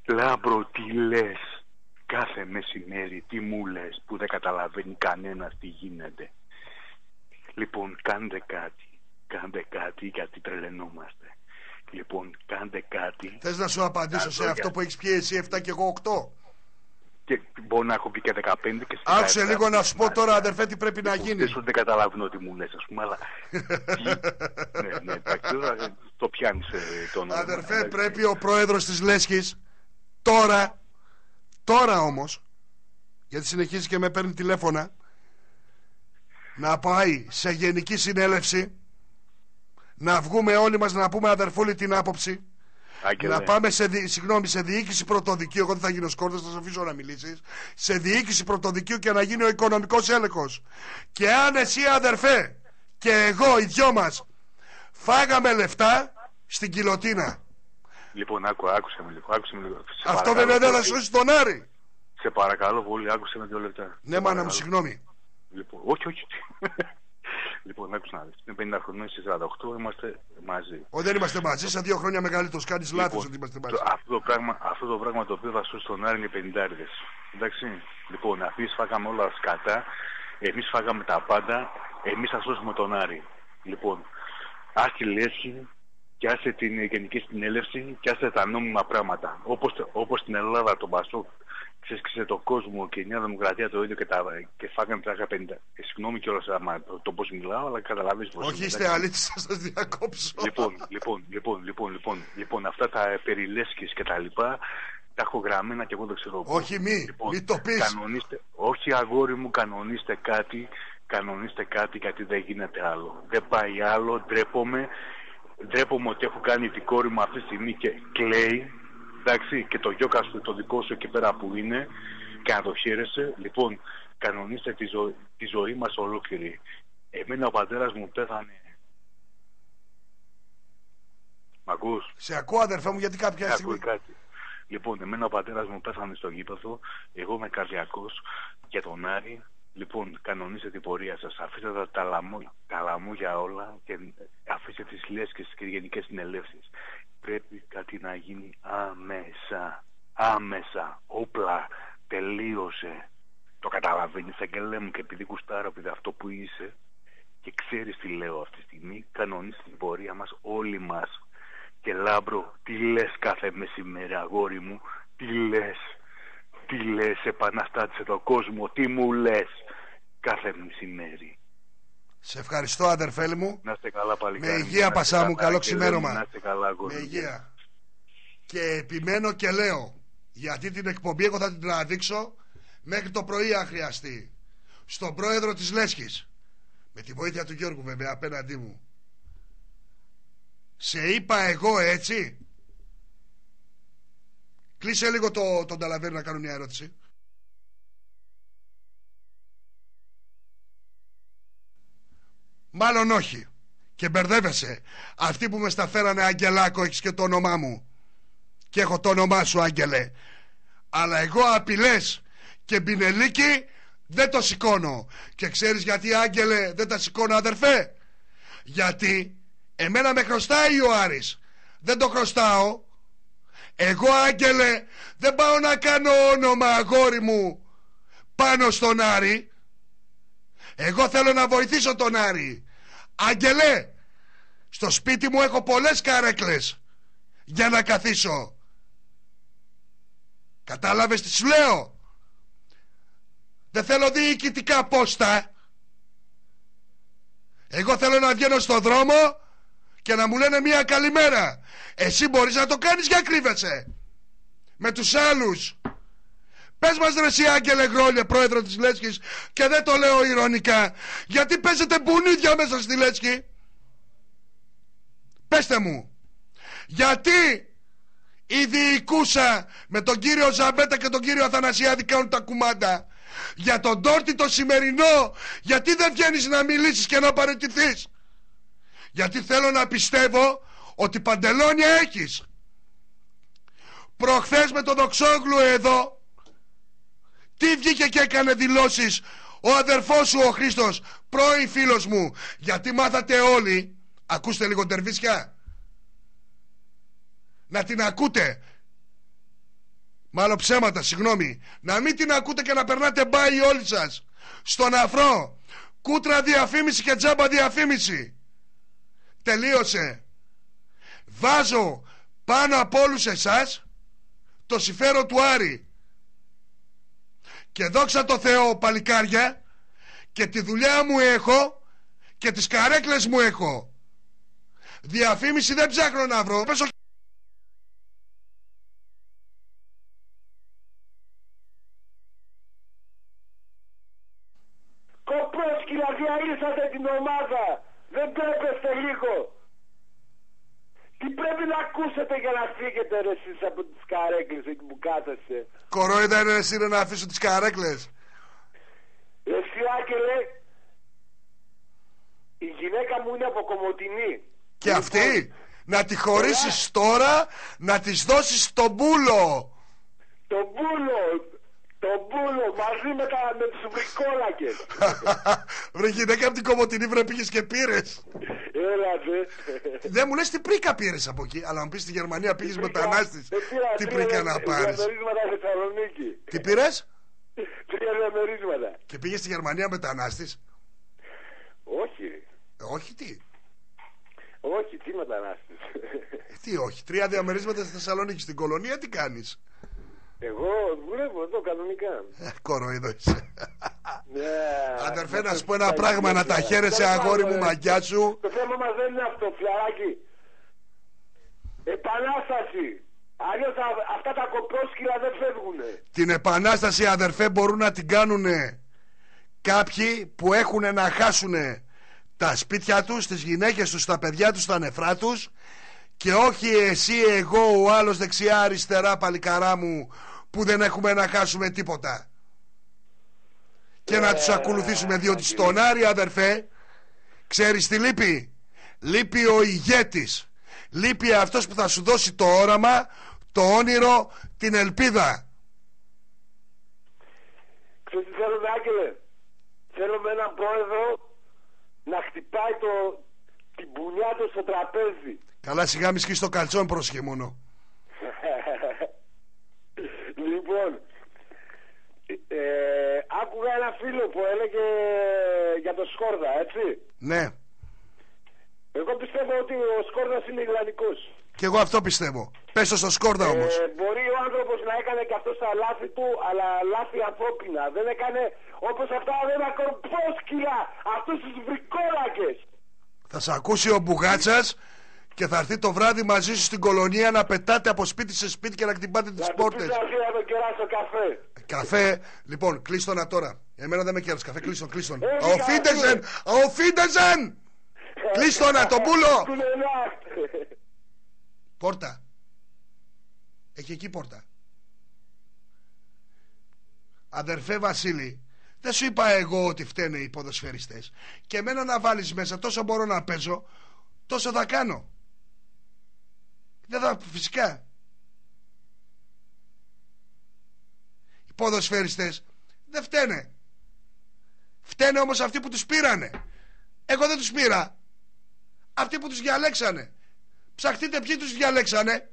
Λάμπρο, τι λες κάθε μεσημέρι? Τι μου λες που δεν καταλαβαίνει κανένας τι γίνεται? Λοιπόν, κάντε κάτι γιατί τρελαινόμαστε. Λοιπόν, κάντε κάτι. Θες να σου απαντήσω σε αυτό που έχεις πει εσύ 7 και εγώ 8? Και μπορώ να έχω πει και 15 και στην άκουσε λίγο να σου πω τώρα, αδερφέ, τι πρέπει να γίνει. Δεν καταλαβαίνω τι μου λες, ας πούμε, αλλά ναι, το πιάνεις τον... Αδερφέ, πρέπει ο πρόεδρος της Λέσχης τώρα όμως, γιατί συνεχίζει και με παίρνει τηλέφωνα, να πάει σε γενική συνέλευση, να βγούμε όλοι μας να πούμε αδερφούλη την άποψη. Άγγελε. Να πάμε σε διοίκηση πρωτοδικείου. Εγώ δεν θα γίνω σκόρδας, θα σε αφήσω να μιλήσεις. Σε διοίκηση πρωτοδικείου και να γίνει ο οικονομικός έλεγχος. Και αν εσύ αδερφέ και εγώ οι δυο μας φάγαμε λεφτά στην κοιλωτίνα. Λοιπόν, άκουσε με λίγο. Αυτό βέβαια δεν θα σώσει τον Άρη. Σε παρακαλώ πολύ, άκουσε με 2 λεπτά. Ναι, μάνα μου, συγγνώμη. Λοιπόν, όχι. Λοιπόν, άκουσα να δεις. Είναι 50 χρονών, σε 48 είμαστε μαζί. Δεν είμαστε μαζί, σε 2 χρόνια μεγαλύτερος. Κάνεις λάθος ότι είμαστε μαζί. Αυτό το πράγμα το οποίο θα σώσει τον Άρη είναι 50'ριδες. Εντάξει. Λοιπόν, αφήσεις φάγαμε όλα σκατά, εμείς φάγαμε τα πάντα, εμείς θα σώσουμε τον Άρη. Λοιπόν, άσε τη Λέσχη και άσε την Γενική Συνέλευση και άσε τα νόμιμα πράγματα. Όπως στην Ελλάδα το Πασόκ ξέσκησε το κόσμο και η Νέα Δημοκρατία το ίδιο και φάγανε 50. Συγγνώμη κιόλας το πώς μιλάω, αλλά καταλαβαίνεις πώς. Όχι, είστε αλήθεις, θα σας διακόψω. Λοιπόν, αυτά τα περί Λέσχης και τα λοιπά τα έχω γραμμένα και εγώ δεν ξέρω πώς. Όχι, μη το πεις. Όχι αγόρι μου, κανονίστε κάτι γιατί δεν γίνεται άλλο. Δεν πάει άλλο, ντρέπομαι ότι έχω κάνει την κόρη μου αυτή τη στιγμή και κλαίει. Εντάξει, και το γιώκα σου, το δικό σου εκεί πέρα που είναι, και να το χαίρεσαι. Λοιπόν, κανονίστε τη ζωή μας ολόκληρη. Εμένα ο πατέρας μου πέθανε. Μ' ακούς? Σε ακούω αδερφέ μου, γιατί κάποια στιγμή... Κάτι. Λοιπόν, εμένα ο πατέρας μου πέθανε στο γήπεδο, εγώ είμαι καρδιακός για τον Άρη. Λοιπόν, κανονίστε την πορεία σας, αφήστε τα λαμούγια όλα και αφήστε τις Λέσχες και τις γενικές συνελεύσεις. Πρέπει κάτι να γίνει άμεσα, όπλα, τελείωσε. Το καταλαβαίνεις, αγγελέ μου, και επειδή κουστάρω, επειδή αυτό που είσαι και ξέρεις τι λέω αυτή τη στιγμή, κανονίστε την πορεία μας, όλοι μας. Και Λάμπρο, τι λες κάθε μεσημέρι αγόρι μου, τι λες, επαναστάτησε τον κόσμο, τι μου λες κάθε μεσημέρι? Σε ευχαριστώ αδερφέ μου. Να είστε καλά παλικάρι. Με υγεία πασά μου, καλό ξημέρωμα. Να είστε καλά αγόρι. Με υγεία. Και επιμένω και λέω, γιατί την εκπομπή εγώ θα την τραβήξω μέχρι το πρωί αν χρειαστεί, στον πρόεδρο της Λέσχης, με τη βοήθεια του Γιώργου βέβαια απέναντί μου. Σε είπα εγώ έτσι? Κλείσε λίγο τον Ταλαβέρ να κάνω μια ερώτηση. Μάλλον όχι. Και μπερδεύεσαι. Αυτοί που με σταφέρανε Αγγελάκο, έχεις και το όνομά μου. Και έχω το όνομά σου Άγγελε. Αλλά εγώ απειλές και μπινελίκι δεν το σηκώνω. Και ξέρεις γιατί Άγγελε δεν τα σηκώνω αδερφέ? Γιατί εμένα με χρωστάει ο Άρης. Δεν το χρωστάω. Εγώ Άγγελε δεν πάω να κάνω όνομα αγόρι μου. πάνω στον Άρη. Εγώ θέλω να βοηθήσω τον Άρη. Άγγελε, στο σπίτι μου έχω πολλές καρέκλες για να καθίσω. Κατάλαβες τι σου λέω? Δεν θέλω διοικητικά πόστα. Εγώ θέλω να βγαίνω στο δρόμο και να μου λένε μια καλημέρα. Εσύ μπορείς να το κάνεις, για κρύβεσαι με τους άλλους? Πες μας ρε εσύ Άγγελε Γρόλια, πρόεδρο της Λέσχης, και δεν το λέω ειρωνικά, γιατί παίζετε μπουνίδια μέσα στη Λέσχη? Πέστε μου, γιατί η διοικούσα με τον κύριο Ζαμπέτα και τον κύριο Αθανασιάδη κάνουν τα κουμάντα? Για τον Τόρτη το σημερινό, γιατί δεν βγαίνεις να μιλήσεις και να παραιτηθείς? Γιατί θέλω να πιστεύω ότι παντελόνια έχεις. Προχθές με τον Δοξόγλου εδώ, τι βγήκε και έκανε δηλώσεις ο αδερφός σου ο Χρήστος, πρώην φίλος μου? Γιατί μάθατε όλοι, ακούστε λίγο τερβίσια, να την ακούτε, μάλλον ψέματα, συγγνώμη, να μην την ακούτε και να περνάτε μπάι όλοι σας στον αφρό. Κούτρα διαφήμιση και τζάμπα διαφήμιση. Τελείωσε. Βάζω πάνω από όλους εσάς το συμφέρον του Άρη. Και δόξα τω Θεώ παλικάρια, και τη δουλειά μου έχω και τις καρέκλες μου έχω. Διαφήμιση δεν ψάχνω να βρω. Κοπρόσκυλα, διαλύσατε την ομάδα. Δεν τρέπεστε λίγο? Τι πρέπει να ακούσετε για να φύγετε ρε εσείς από τις καρέκλες εκεί που κάθεστε? Κορόιδα είναι εσύ να αφήσω τις καρέκλες? Εσύ Άγγελε, η γυναίκα μου είναι από Κομοτηνή. Και αυτή να τη χωρίσεις τώρα, να της δώσεις τον μπούλο. Τον μπούλο, τον μπούλο μαζί με τους βρικόλακες. Βρε γυναίκα από την Κομοτηνή, βρε πήγες και πήρες. Έλα δε. Δεν μου λες τι πρίκα πήρες από εκεί, αλλά αν πεις στη Γερμανία πήγες μετανάστης, τι πρίκα να πάρεις? Διαμερίσματα Θεσσαλονίκη. Τι πήρες? 3 διαμερίσματα. Και πήγες στη Γερμανία μετανάστης? Όχι. Όχι τι? Όχι, τι μετανάστης? Τι όχι, 3 διαμερίσματα στη Θεσσαλονίκη, στην κολονία τι κάνεις? Εγώ δουλεύω εδώ κανονικά. Κοροϊδό είσαι. Αδερφέ, να σου πω ένα πράγμα, να τα χαίρεσαι αγόρι μου, μαγιά σου. Το θέμα μας δεν είναι αυτό, φιλαράκι. Επανάσταση. Αλλιώς αυτά τα κοπρόσκυλα δεν φεύγουνε. Την επανάσταση, αδερφέ, μπορούν να την κάνουνε κάποιοι που έχουν να χάσουνε τα σπίτια τους, τις γυναίκες τους, τα παιδιά τους, τα νεφρά τους, και όχι εσύ, εγώ, ο άλλος δεξιά αριστερά, παλικαρά μου, που δεν έχουμε να χάσουμε τίποτα. Και να τους ακολουθήσουμε, διότι στον Άρη, αδερφέ, ξέρεις τι λείπει? Λείπει ο ηγέτης. Λείπει αυτός που θα σου δώσει το όραμα, το όνειρο, την ελπίδα. Ξέρεις τι θέλω, Άγγελε? Θέλω με έναν πρόεδρο να χτυπάει την πουνιά του στο τραπέζι. Καλά, σιγά μη σκίσεις το καλτσόν, πρόσχε μόνο. Λοιπόν, άκουγα ένα φίλο που έλεγε για το Σκόρδα, έτσι. Ναι. Εγώ πιστεύω ότι ο Σκόρδας είναι Ιρλανδικός. Και εγώ αυτό πιστεύω. Πες το στο Σκόρδα όμως. Μπορεί ο άνθρωπος να έκανε και αυτό τα λάθη του, αλλά λάθη ανθρώπινα. Δεν έκανε όπως αυτά δεν ακροπόσκυλα, αυτούς τους βρικόλακες. Θα σ' ακούσει ο Μπουγάτσας και θα έρθει το βράδυ μαζί σου στην κολονία να πετάτε από σπίτι σε σπίτι και να χτυπάτε τις πόρτες. Να το κεράσω καφέ. Καφέ, λοιπόν, κλείστονα τώρα. Εμένα δεν με κέρασε καφέ, κλείστον. Auf κλείστονα, τον πούλο. Πόρτα. Έχει εκεί πόρτα. Αδερφέ Βασίλη, δεν σου είπα εγώ ότι φταίνε οι ποδοσφαιριστές? Και εμένα να βάλεις μέσα, τόσο μπορώ να παίζω, τόσο θα κάνω. Δεν θα, φυσικά. Οι ποδοσφαιριστές δεν φταίνε. Φταίνε όμως αυτοί που τους πήρανε. Εγώ δεν τους πήρα. Αυτοί που τους διαλέξανε. Ψαχτείτε ποιοι τους διαλέξανε.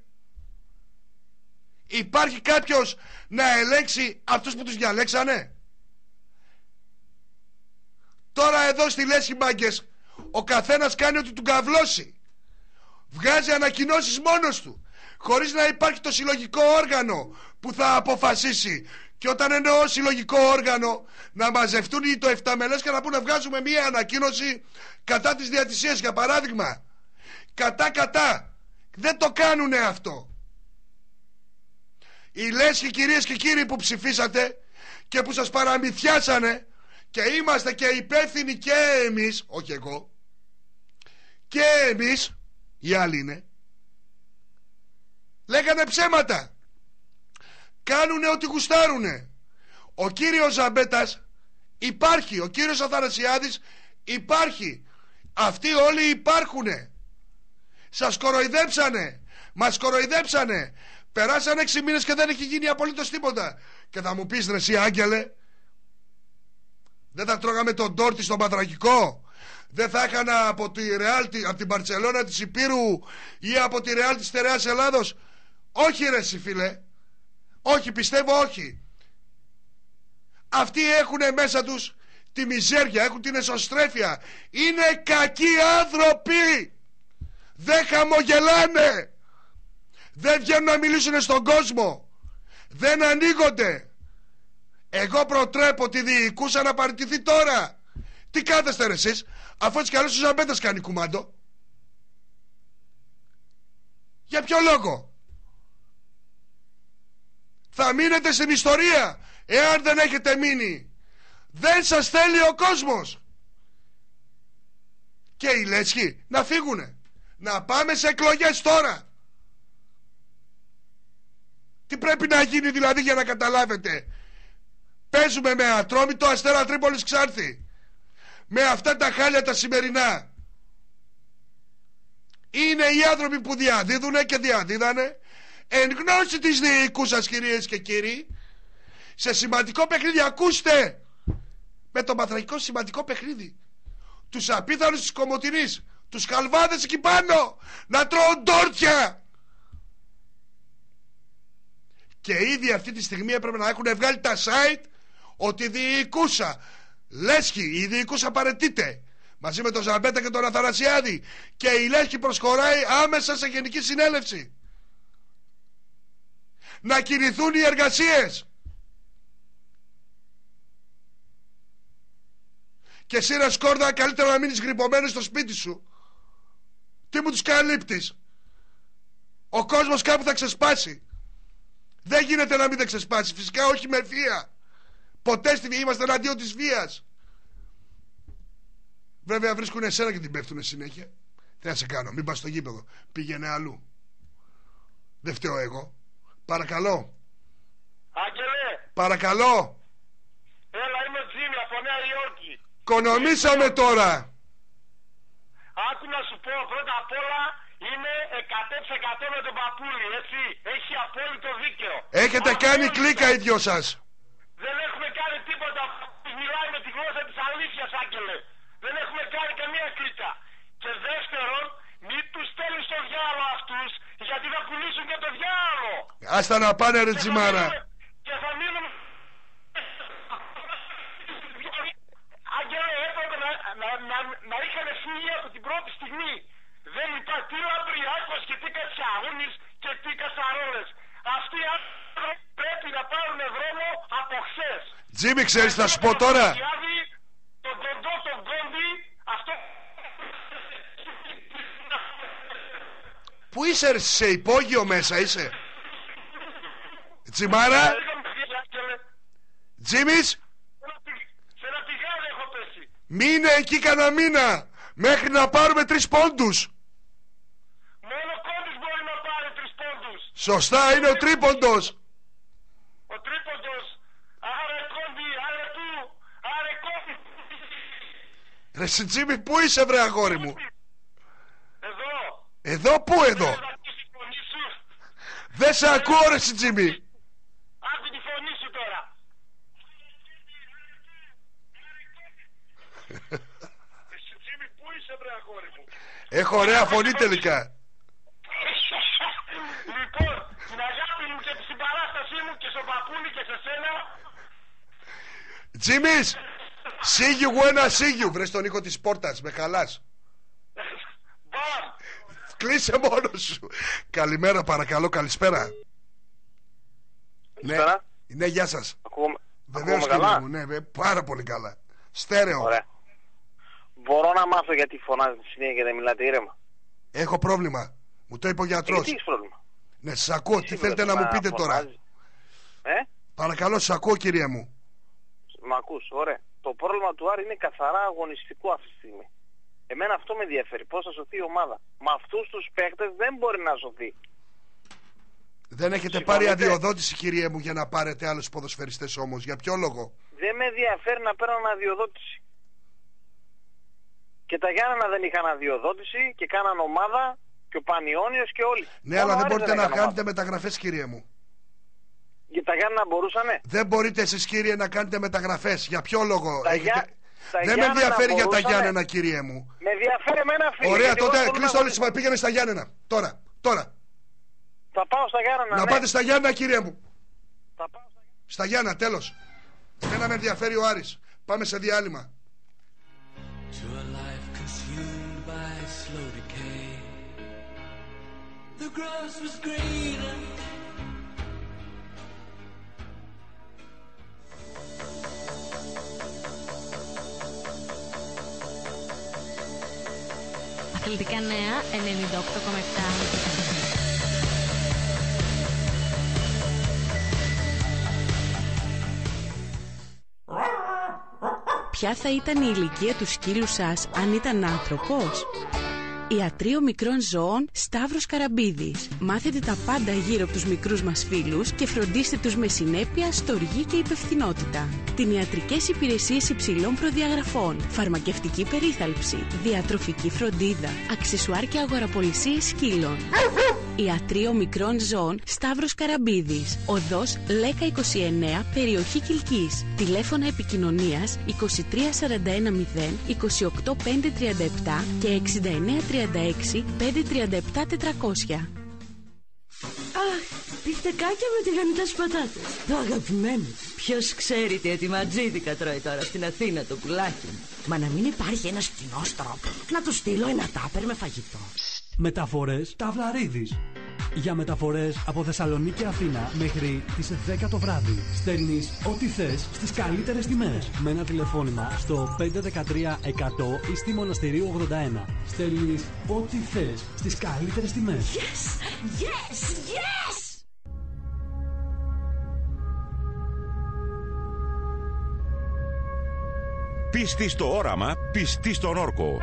Υπάρχει κάποιος να ελέγξει αυτούς που τους διαλέξανε? Τώρα εδώ στη Λέσχη, μάγκες, ο καθένας κάνει ό,τι του καβλώσει. Βγάζει ανακοινώσεις μόνος του, χωρίς να υπάρχει το συλλογικό όργανο που θα αποφασίσει. Και όταν εννοώ συλλογικό όργανο, να μαζευτούν οι το 7 μελές και να πούνε βγάζουμε μία ανακοίνωση κατά της διατησίας, για παράδειγμα. Κατά. Δεν το κάνουνε αυτό. Οι Λέσχοι, κυρίες και κύριοι, που ψηφίσατε και που σας παραμυθιάσανε, και είμαστε και υπεύθυνοι και εμείς, όχι εγώ, και εμείς, οι άλλοι είναι, λέγανε ψέματα. Κάνουνε ό,τι γουστάρουνε. Ο κύριος Ζαμπέτας υπάρχει, ο κύριος Αθανασιάδης υπάρχει. Αυτοί όλοι υπάρχουνε. Σας κοροϊδέψανε. Μας κοροϊδέψανε. Περάσαν 6 μήνες και δεν έχει γίνει απολύτως τίποτα. Και θα μου πεις, ρε εσύ Άγγελε, δεν θα τρώγαμε τον τόρτι στον Πατρακικό? Δεν θα έκανα από τη Ρεάλ, από την Μπαρτσελώνα της Υπήρου ή από τη Ρεάλ της Στερεάς Ελλάδος? Όχι ρε εσύ φίλε. Όχι, πιστεύω όχι. Αυτοί έχουν μέσα τους τη μιζέρια, έχουν την εσωστρέφεια. Είναι κακοί άνθρωποι. Δεν χαμογελάνε. Δεν βγαίνουν να μιλήσουν στον κόσμο. Δεν ανοίγονται. Εγώ προτρέπω τη διοικούσα να παραιτηθεί τώρα. Τι κάθεστε ρε εσείς, αφού έτσι κι αλλιώς ο Ζαμπέτας κάνει κουμάντο? Για ποιο λόγο? Θα μείνετε στην ιστορία. Εάν δεν έχετε μείνει, δεν σας θέλει ο κόσμος. Και οι Λέσχοι να φύγουνε. Να πάμε σε εκλογές τώρα. Τι πρέπει να γίνει δηλαδή για να καταλάβετε? Παίζουμε με Ατρόμητο, Αστέρα Τρίπολης, Ξάρθη. Με αυτά τα χάλια τα σημερινά. Είναι οι άνθρωποι που διαδίδουνε και διαδίδανε εν γνώση της διοικούσας, κυρίες και κύριοι, σε σημαντικό παιχνίδι. Ακούστε, με το Παθρακικό σημαντικό παιχνίδι, τους απίθανους της Κομοτηνής, τους χαλβάδες εκεί πάνω να τρώουν τόρτια. Και ήδη αυτή τη στιγμή έπρεπε να έχουν βγάλει τα site ότι η διοικούσα Λέσχη, η διοικούσα παραιτείται μαζί με τον Ζαμπέτα και τον Αθανασιάδη, και η Λέσχη προσχωράει άμεσα σε γενική συνέλευση. Να κινηθούν οι εργασίες. Και εσύ ρε Σκόρδα, καλύτερα να μείνεις γρυπωμένος στο σπίτι σου. Τι μου τους καλύπτεις? Ο κόσμος κάπου θα ξεσπάσει. Δεν γίνεται να μην δεν ξεσπάσει. Φυσικά όχι με βία. Ποτέ στη βία. Είμαστε εναντίον της βίας. Βέβαια βρίσκουν εσένα και την πέφτουνε συνέχεια. Τι να σε κάνω, μην πας στο γήπεδο, πήγαινε αλλού. Δεν φταίω εγώ. Παρακαλώ. Άγγελε. Παρακαλώ. Έλα, είμαι ο Τζίμι από Νέα Υόρκη. Κονομήσαμε τώρα. Άκου να σου πω, πρώτα απ' όλα είναι 100% με τον Παπούλη, έτσι. Έχει απόλυτο δίκαιο. Έχετε κάνει κλίκα οι δυο σας. Δεν έχουμε κάνει τίποτα. Μιλάει με τη γλώσσα της αλήθειας, Άγγελε. Δεν έχουμε κάνει καμία κλίκα. Και δεύτερον, μην τους στέλνεις στο διάλο αυτούς, γιατί θα πουλήσουν και το διάλο. Άστα να πάνε ρε Τζιμάρα. Και θα μείνουν... Άγγελε, έπρεπε να είχαν φύγει από την πρώτη στιγμή. Δεν υπάρχει τι Λαμπριάκος και τι Κατσιαούνης και τι Κασαρόλες. Αυτοί οι άνθρωποι πρέπει να πάρουν δρόμο από χθες. Τζίμι, ξέρεις θα σου πω τώρα. Τον κοντό, τον κόντι, αυτό... Πού είσαι ρε, σε υπόγειο μέσα είσαι? Τζιμάρα. Τζίμις. Σε ένα πηγάδι έχω πέσει. Μείνε εκεί κανένα μήνα, μέχρι να πάρουμε 3 πόντους. Μόνο κόντις μπορεί να πάρει 3 πόντους. Σωστά, είναι ο τρίποντος. Ο τρίποντος. Άρε κόντι, άρε του, άρε κόντι. Ρε Σιτζίμι, πού είσαι βρε αγόρι μου? Εδώ. Εδώ πού εδώ? Δεν σε ακούω ρε Σιτζίμι. Άκου τη φωνή σου τώρα. Σιτζίμι, πού είσαι βρε αγόρι μου? Έχω ωραία φωνή τελικά. Λοιπόν, την αγάπη μου και τη συμπαράστασή μου και στον Παπούλη και σε σένα. Τζίμις, See you when I see you. Βρες τον ήχο της πόρτας, με χαλάς. Κλείσε μόνος σου. Καλημέρα παρακαλώ, καλησπέρα. Καλησπέρα. Ναι, γεια σας. Βεβαίως κύριε μου, ναι, πάρα πολύ καλά. Στέρεο. Ωραία. Μπορώ να μάθω γιατί φωνάζετε συνέχεια και δεν μιλάτε ήρεμα? Έχω πρόβλημα. Μου το είπε ο γιατρός. Τι έχεις πρόβλημα? Ναι, σας ακούω. Τι θέλετε να μου πείτε τώρα? Παρακαλώ, σας ακούω κύριε μου. Μ' ακούς, ωραία. Το πρόβλημα του Άρη είναι καθαρά αγωνιστικό αυτή τη στιγμή. Εμένα αυτό με ενδιαφέρει. Πώς θα σωθεί η ομάδα? Με αυτούς τους παίκτες δεν μπορεί να σωθεί. Δεν έχετε πάρει αδειοδότηση κύριε μου για να πάρετε άλλους ποδοσφαιριστές όμως? Για ποιο λόγο? Δεν με ενδιαφέρει να παίρνω αδειοδότηση. Και τα Γιάννενα δεν είχαν αδειοδότηση και κάναν ομάδα και ο Πανιώνιος και όλοι. Ναι, αλλά δεν μπορείτε να κάνετε μεταγραφές κύριε μου. Για τα Γιάννενα μπορούσανε? Δεν μπορείτε εσείς κύριε να κάνετε μεταγραφές. Για ποιο λόγο? Δεν με ενδιαφέρει για τα Γιάννενα κύριε μου. Με ενδιαφέρει εμένα φίλε. Ωραία, τότε κλείστε όλες τις πήγαινε στα Γιάννενα. Τώρα. Θα πάω στα Γιάννενα. Να πάτε στα Γιάννενα κύριε μου. Θα πάω στα Γιάννενα, τέλος. Εμένα με ενδιαφέρει ο Άρης. Πάμε σε διάλειμμα. Αθλητικά νέα 98,7. Ποια θα ήταν η ηλικία του σκύλου σας αν ήταν άνθρωπος? Ιατρείο μικρών ζώων Σταύρος Καραμπίδης. Μάθετε τα πάντα γύρω από τους μικρούς μας φίλους και φροντίστε τους με συνέπεια, στοργή και υπευθυνότητα. Κτηνιατρικές υπηρεσίες υψηλών προδιαγραφών, φαρμακευτική περίθαλψη, διατροφική φροντίδα, αξεσουάρ και αγοραπολισίες σκύλων. Ιατρείο μικρών ζώων Σταύρος Καραμπίδης. Οδός Λέκα 29, περιοχή Κιλκής. Τηλέφωνα επικοινωνίας 2341 0 28 537 και 6936 537 400. Αχ, πιφτεκάκια με τηγανιτές πατάτες. Το αγαπημένο. Ποιος ξέρει τι ετοιματζίδικα τρώει τώρα στην Αθήνα το πουλάκι μου. Μα να μην υπάρχει ένας κοινός τρόπος να του στείλω ένα τάπερ με φαγητό. Μεταφορές Ταυλαρίδης. Για μεταφορές από Θεσσαλονίκη Αθήνα μέχρι τις 10 το βράδυ. Στέλνεις ό,τι θες στις καλύτερες τιμές. Με ένα τηλεφώνημα στο 513 100 ή στη Μοναστηρίου 81. Στέλνεις ό,τι θες στις καλύτερες τιμές. Yes! Yes! Yes! Πίστη στο όραμα, πιστή στον όρκο.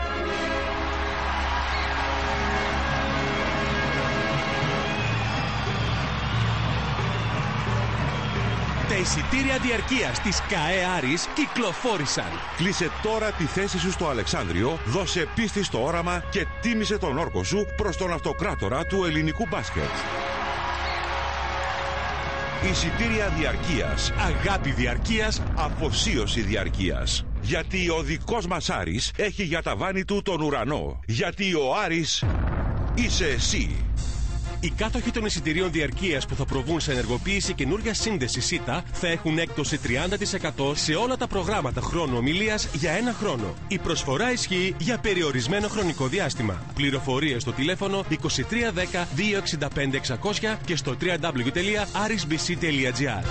Τα εισιτήρια διαρκείας της ΚΑΕ Άρης κυκλοφόρησαν. Κλείσε τώρα τη θέση σου στο Αλεξάνδριο, δώσε πίστη στο όραμα και τίμησε τον όρκο σου προς τον αυτοκράτορα του ελληνικού μπάσκετ. Εισιτήρια διαρκείας, αγάπη διαρκείας, αφοσίωση διαρκείας. Γιατί ο δικός μας Άρης έχει για ταβάνι του τον ουρανό. Γιατί ο Άρης είσαι εσύ. Οι κάτοχοι των εισιτηρίων διαρκείας που θα προβούν σε ενεργοποίηση καινούργια σύνδεση ΣΥΤΑ θα έχουν έκπτωση 30% σε όλα τα προγράμματα χρόνου ομιλίας για ένα χρόνο. Η προσφορά ισχύει για περιορισμένο χρονικό διάστημα. Πληροφορίες στο τηλέφωνο 2310 265 600 και στο www.arisbc.gr.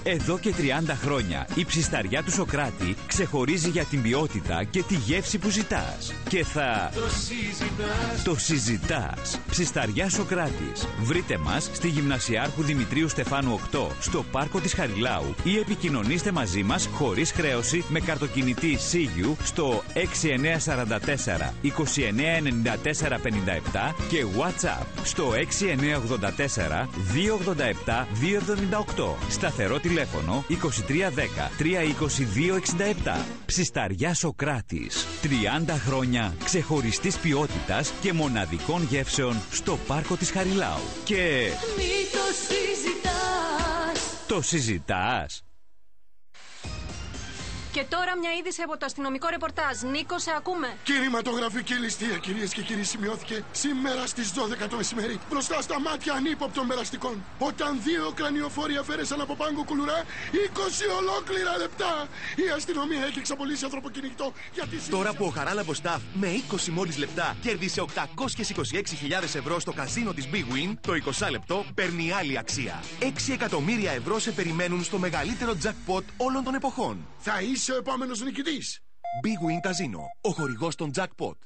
Εδώ και 30 χρόνια η ψισταριά του Σοκράτη ξεχωρίζει για την ποιότητα και τη γεύση που ζητάς. Και θα το συζητάς. Ψισταριά Σοκράτης. Βρείτε μας στη Γυμνασιάρχου Δημητρίου Στεφάνου 8, στο Πάρκο της Χαριλάου ή επικοινωνήστε μαζί μας χωρίς χρέωση με καρτοκινητή Σίγιου στο 6944 2994 57 και WhatsApp στο 6984 287 278. Σταθερό τηλέφωνο 2310 322 67. Ψισταριά Σοκράτης. 30 χρόνια ξεχωριστής ποιότητας και μοναδικών γεύσεων στο Πάρκο της Χαριλάου. Και μη το συζητάς. Το συζητάς. Και τώρα μια είδηση από το αστυνομικό ρεπορτάζ. Νίκο, σε ακούμε. Κινηματογραφική ληστεία, κυρίες και κύριοι, σημειώθηκε σήμερα στις 12 το μεσημέρι μπροστά στα μάτια ανύποπτων περαστικών. Όταν 2 κρανιοφόροι αφαίρεσαν από πάγκο κουλουρά 20 ολόκληρα λεπτά. Η αστυνομία έχει εξαπολύσει ανθρωποκυνηγητό γιατί... Τώρα που ο Χαράλαμπος Staff με 20 μόλις λεπτά κέρδισε 826.000 ευρώ στο καζίνο της Big Win, το 20 λεπτό παίρνει άλλη αξία. 6 εκατομμύρια ευρώ σε περιμένουν στο μεγαλύτερο jackpot όλων των εποχών. Θα είσαι ο επόμενος νικητής. Big Win Casino, ο χορηγός των jackpot.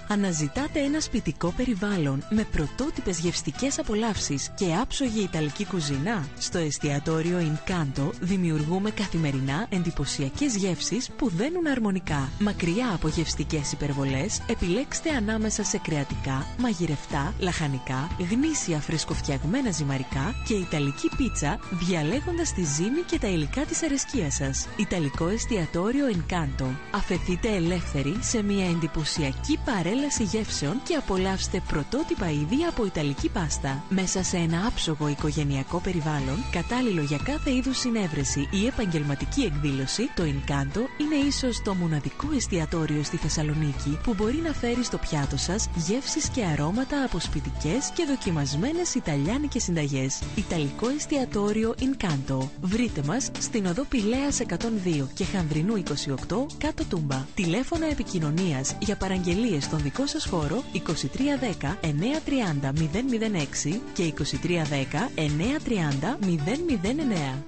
Αναζητάτε ένα σπιτικό περιβάλλον με πρωτότυπες γευστικές απολαύσεις και άψογη ιταλική κουζίνα? Στο εστιατόριο Incanto δημιουργούμε καθημερινά εντυπωσιακές γεύσεις που δένουν αρμονικά. Μακριά από γευστικές υπερβολές, επιλέξτε ανάμεσα σε κρεατικά, μαγειρευτά, λαχανικά, γνήσια φρεσκοφτιαγμένα ζυμαρικά και ιταλική πίτσα, διαλέγοντας τη ζύμη και τα υλικά της αρεσκίας σας. Ιταλικό εστιατόριο Incanto. Αφεθείτε ελεύθεροι σε μια εντυπωσιακή παρέλαση γεύσεων και απολαύστε πρωτότυπα είδη από ιταλική πάστα. Μέσα σε ένα άψογο οικογενειακό περιβάλλον, κατάλληλο για κάθε είδους συνέβρεση ή επαγγελματική εκδήλωση, το Incanto είναι ίσως το μοναδικό εστιατόριο στη Θεσσαλονίκη που μπορεί να φέρει στο πιάτο σας γεύσεις και αρώματα από σπιτικές και δοκιμασμένες ιταλιάνικες συνταγές. Ιταλικό εστιατόριο Incanto. Βρείτε μας στην οδό Πηλέας 102 και Χανδρινού 28 κάτω Τούμπα. Τηλέφωνα επικοινωνίας για παραγγελίες στον δικό σας χώρο 2310 930 006 και 2310 930 009.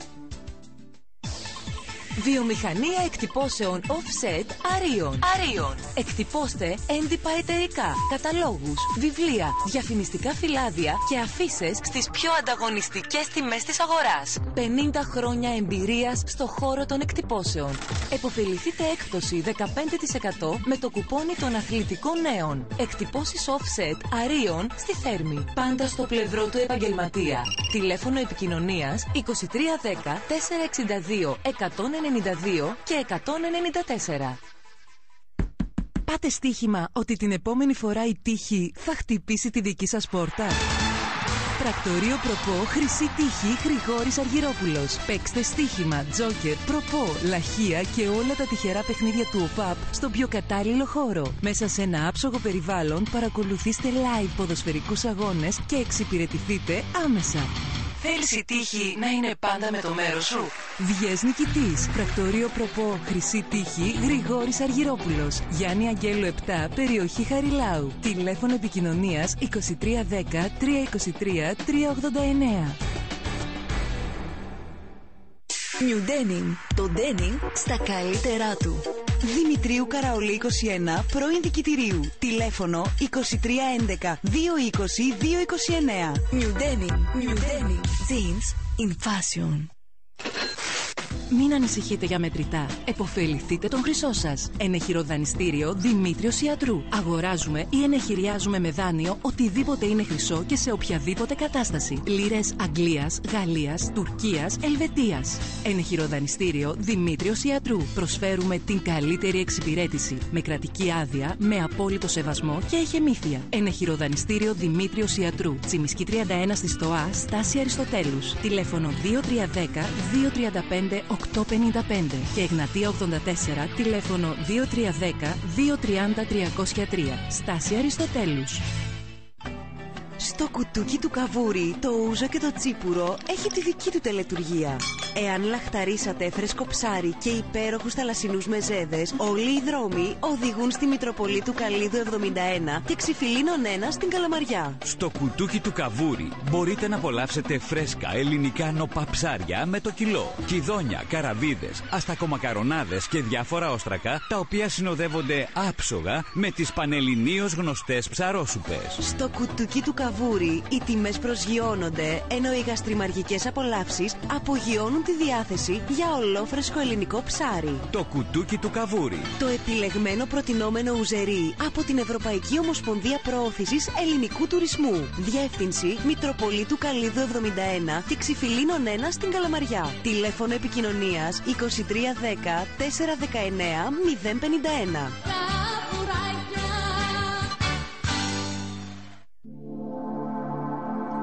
Βιομηχανία εκτυπώσεων offset Arion. Εκτυπώστε έντυπα εταιρικά, καταλόγους, βιβλία, διαφημιστικά φυλάδια και αφίσες στις πιο ανταγωνιστικές τιμές της αγοράς. 50 χρόνια εμπειρίας στο χώρο των εκτυπώσεων. Εποφεληθείτε έκπτωση 15% με το κουπόνι των αθλητικών νέων. Εκτυπώσεις offset Arion στη Θέρμη. Πάντα στο πλευρό του επαγγελματία. Τηλέφωνο επικοινωνίας 2310 462 192 και 194. Πάτε στοίχημα ότι την επόμενη φορά η τύχη θα χτυπήσει τη δική σας πόρτα. Πρακτορείο Προπό, Χρυσή Τύχη, Γρηγόρης Αργυρόπουλος. Παίξτε στοίχημα, τζόκερ, προπό, λαχεία και όλα τα τυχερά παιχνίδια του ΟΠΑΠ στον πιο κατάλληλο χώρο. Μέσα σε ένα άψογο περιβάλλον παρακολουθήστε live ποδοσφαιρικούς αγώνες και εξυπηρετηθείτε άμεσα. Θέλεις η τύχη να είναι πάντα με το μέρος σου? Βγες νικητής. Πρακτορείο Προπό, Χρυσή Τύχη, Γρηγόρης Αργυρόπουλος. Γιάννη Αγγέλου 7, περιοχή Χαριλάου. Τηλέφωνο επικοινωνίας 2310 323 389. New Denim. Το denim στα καλύτερά του. Δημητρίου Καραολή 21, πρώην Δικητηρίου. Τηλέφωνο 2311 220 229. New Denim. Jeans in fashion. Μην ανησυχείτε για μετρητά. Εποφεληθείτε τον χρυσό σας. Ενεχειροδανιστήριο Δημήτριος Ιατρού. Αγοράζουμε ή ενεχειριάζουμε με δάνειο οτιδήποτε είναι χρυσό και σε οποιαδήποτε κατάσταση. Λίρες Αγγλίας, Γαλλίας, Τουρκίας, Ελβετίας. Ενεχειροδανιστήριο Δημήτριος Ιατρού. Προσφέρουμε την καλύτερη εξυπηρέτηση. Με κρατική άδεια, με απόλυτο σεβασμό και εχεμήθεια. Ενεχειροδανιστήριο Δημήτριος Ιατρού. Τσιμισκή 31 στη Στοά, στάση Αριστοτέλους. Τηλέφωνο 2310 235 855 και Εγνατία 84, τηλέφωνο 2310 230 303. Στάση Αριστοτέλους. Στο κουτούκι του καβούρι, το ούζο και το τσίπουρο έχει τη δική του τελετουργία. Εάν λαχταρίσατε φρέσκο ψάρι και υπέροχους θαλασσινούς μεζέδες, όλοι οι δρόμοι οδηγούν στη Μητροπολίτου Καλλίδου 71 και Ξυφιλίνων 1 στην Καλαμαριά. Στο κουτούκι του καβούρι μπορείτε να απολαύσετε φρέσκα ελληνικά νοπά ψάρια με το κιλό, κιδόνια, καραβίδες, αστακομακαρονάδες και διάφορα όστρακα, τα οποία συνοδεύονται άψογα με τις πανελληνίως γνωστές ψαρόσουπες. Στο κουτούκι του καβούρι οι τιμές προσγειώνονται, ενώ οι γαστριμαργικές απολαύσεις απογειώνουν τη διάθεση για ολόφρεσκο ελληνικό ψάρι. Το κουτούκι του καβούρι. Το επιλεγμένο προτινόμενο ουζερί από την Ευρωπαϊκή Ομοσπονδία Προώθησης Ελληνικού Τουρισμού. Διεύθυνση Μητροπολίτου Καλλίδου 71 και Ξυφιλίνων 1 στην Καλαμαριά. Τηλέφωνο επικοινωνίας 2310 419 051.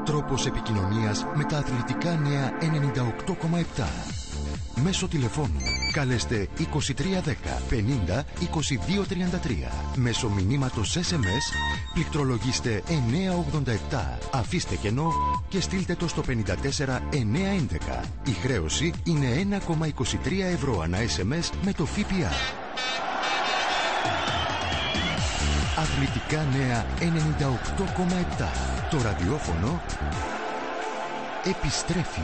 Τρόπος επικοινωνίας με τα αθλητικά νέα 98,7. Μέσω τηλεφώνου Καλέστε 2310 50 2233. Μέσω μηνύματος SMS πληκτρολογήστε 987. Αφήστε κενό και στείλτε το στο 54911. Η χρέωση είναι 1,23 ευρώ ανά SMS με το ΦΠΑ. Αθλητικά νέα 98,7. Το ραδιόφωνο επιστρέφει.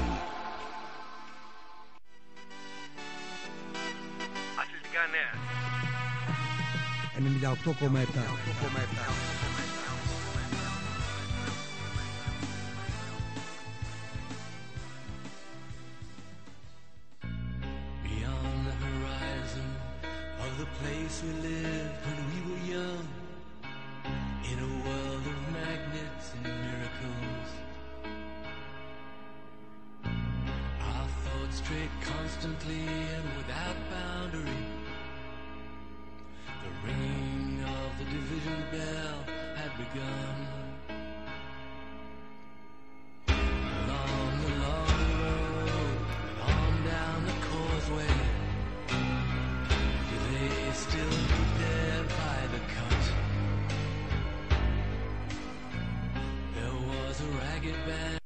Αθλητικά νέα 98,7. The place we lived when we were young, in a world of magnets and miracles. Our thoughts strayed constantly and without boundary. The ringing of the division bell had begun. Along the long road, on down the causeway, still be there by the cut. There was a ragged band.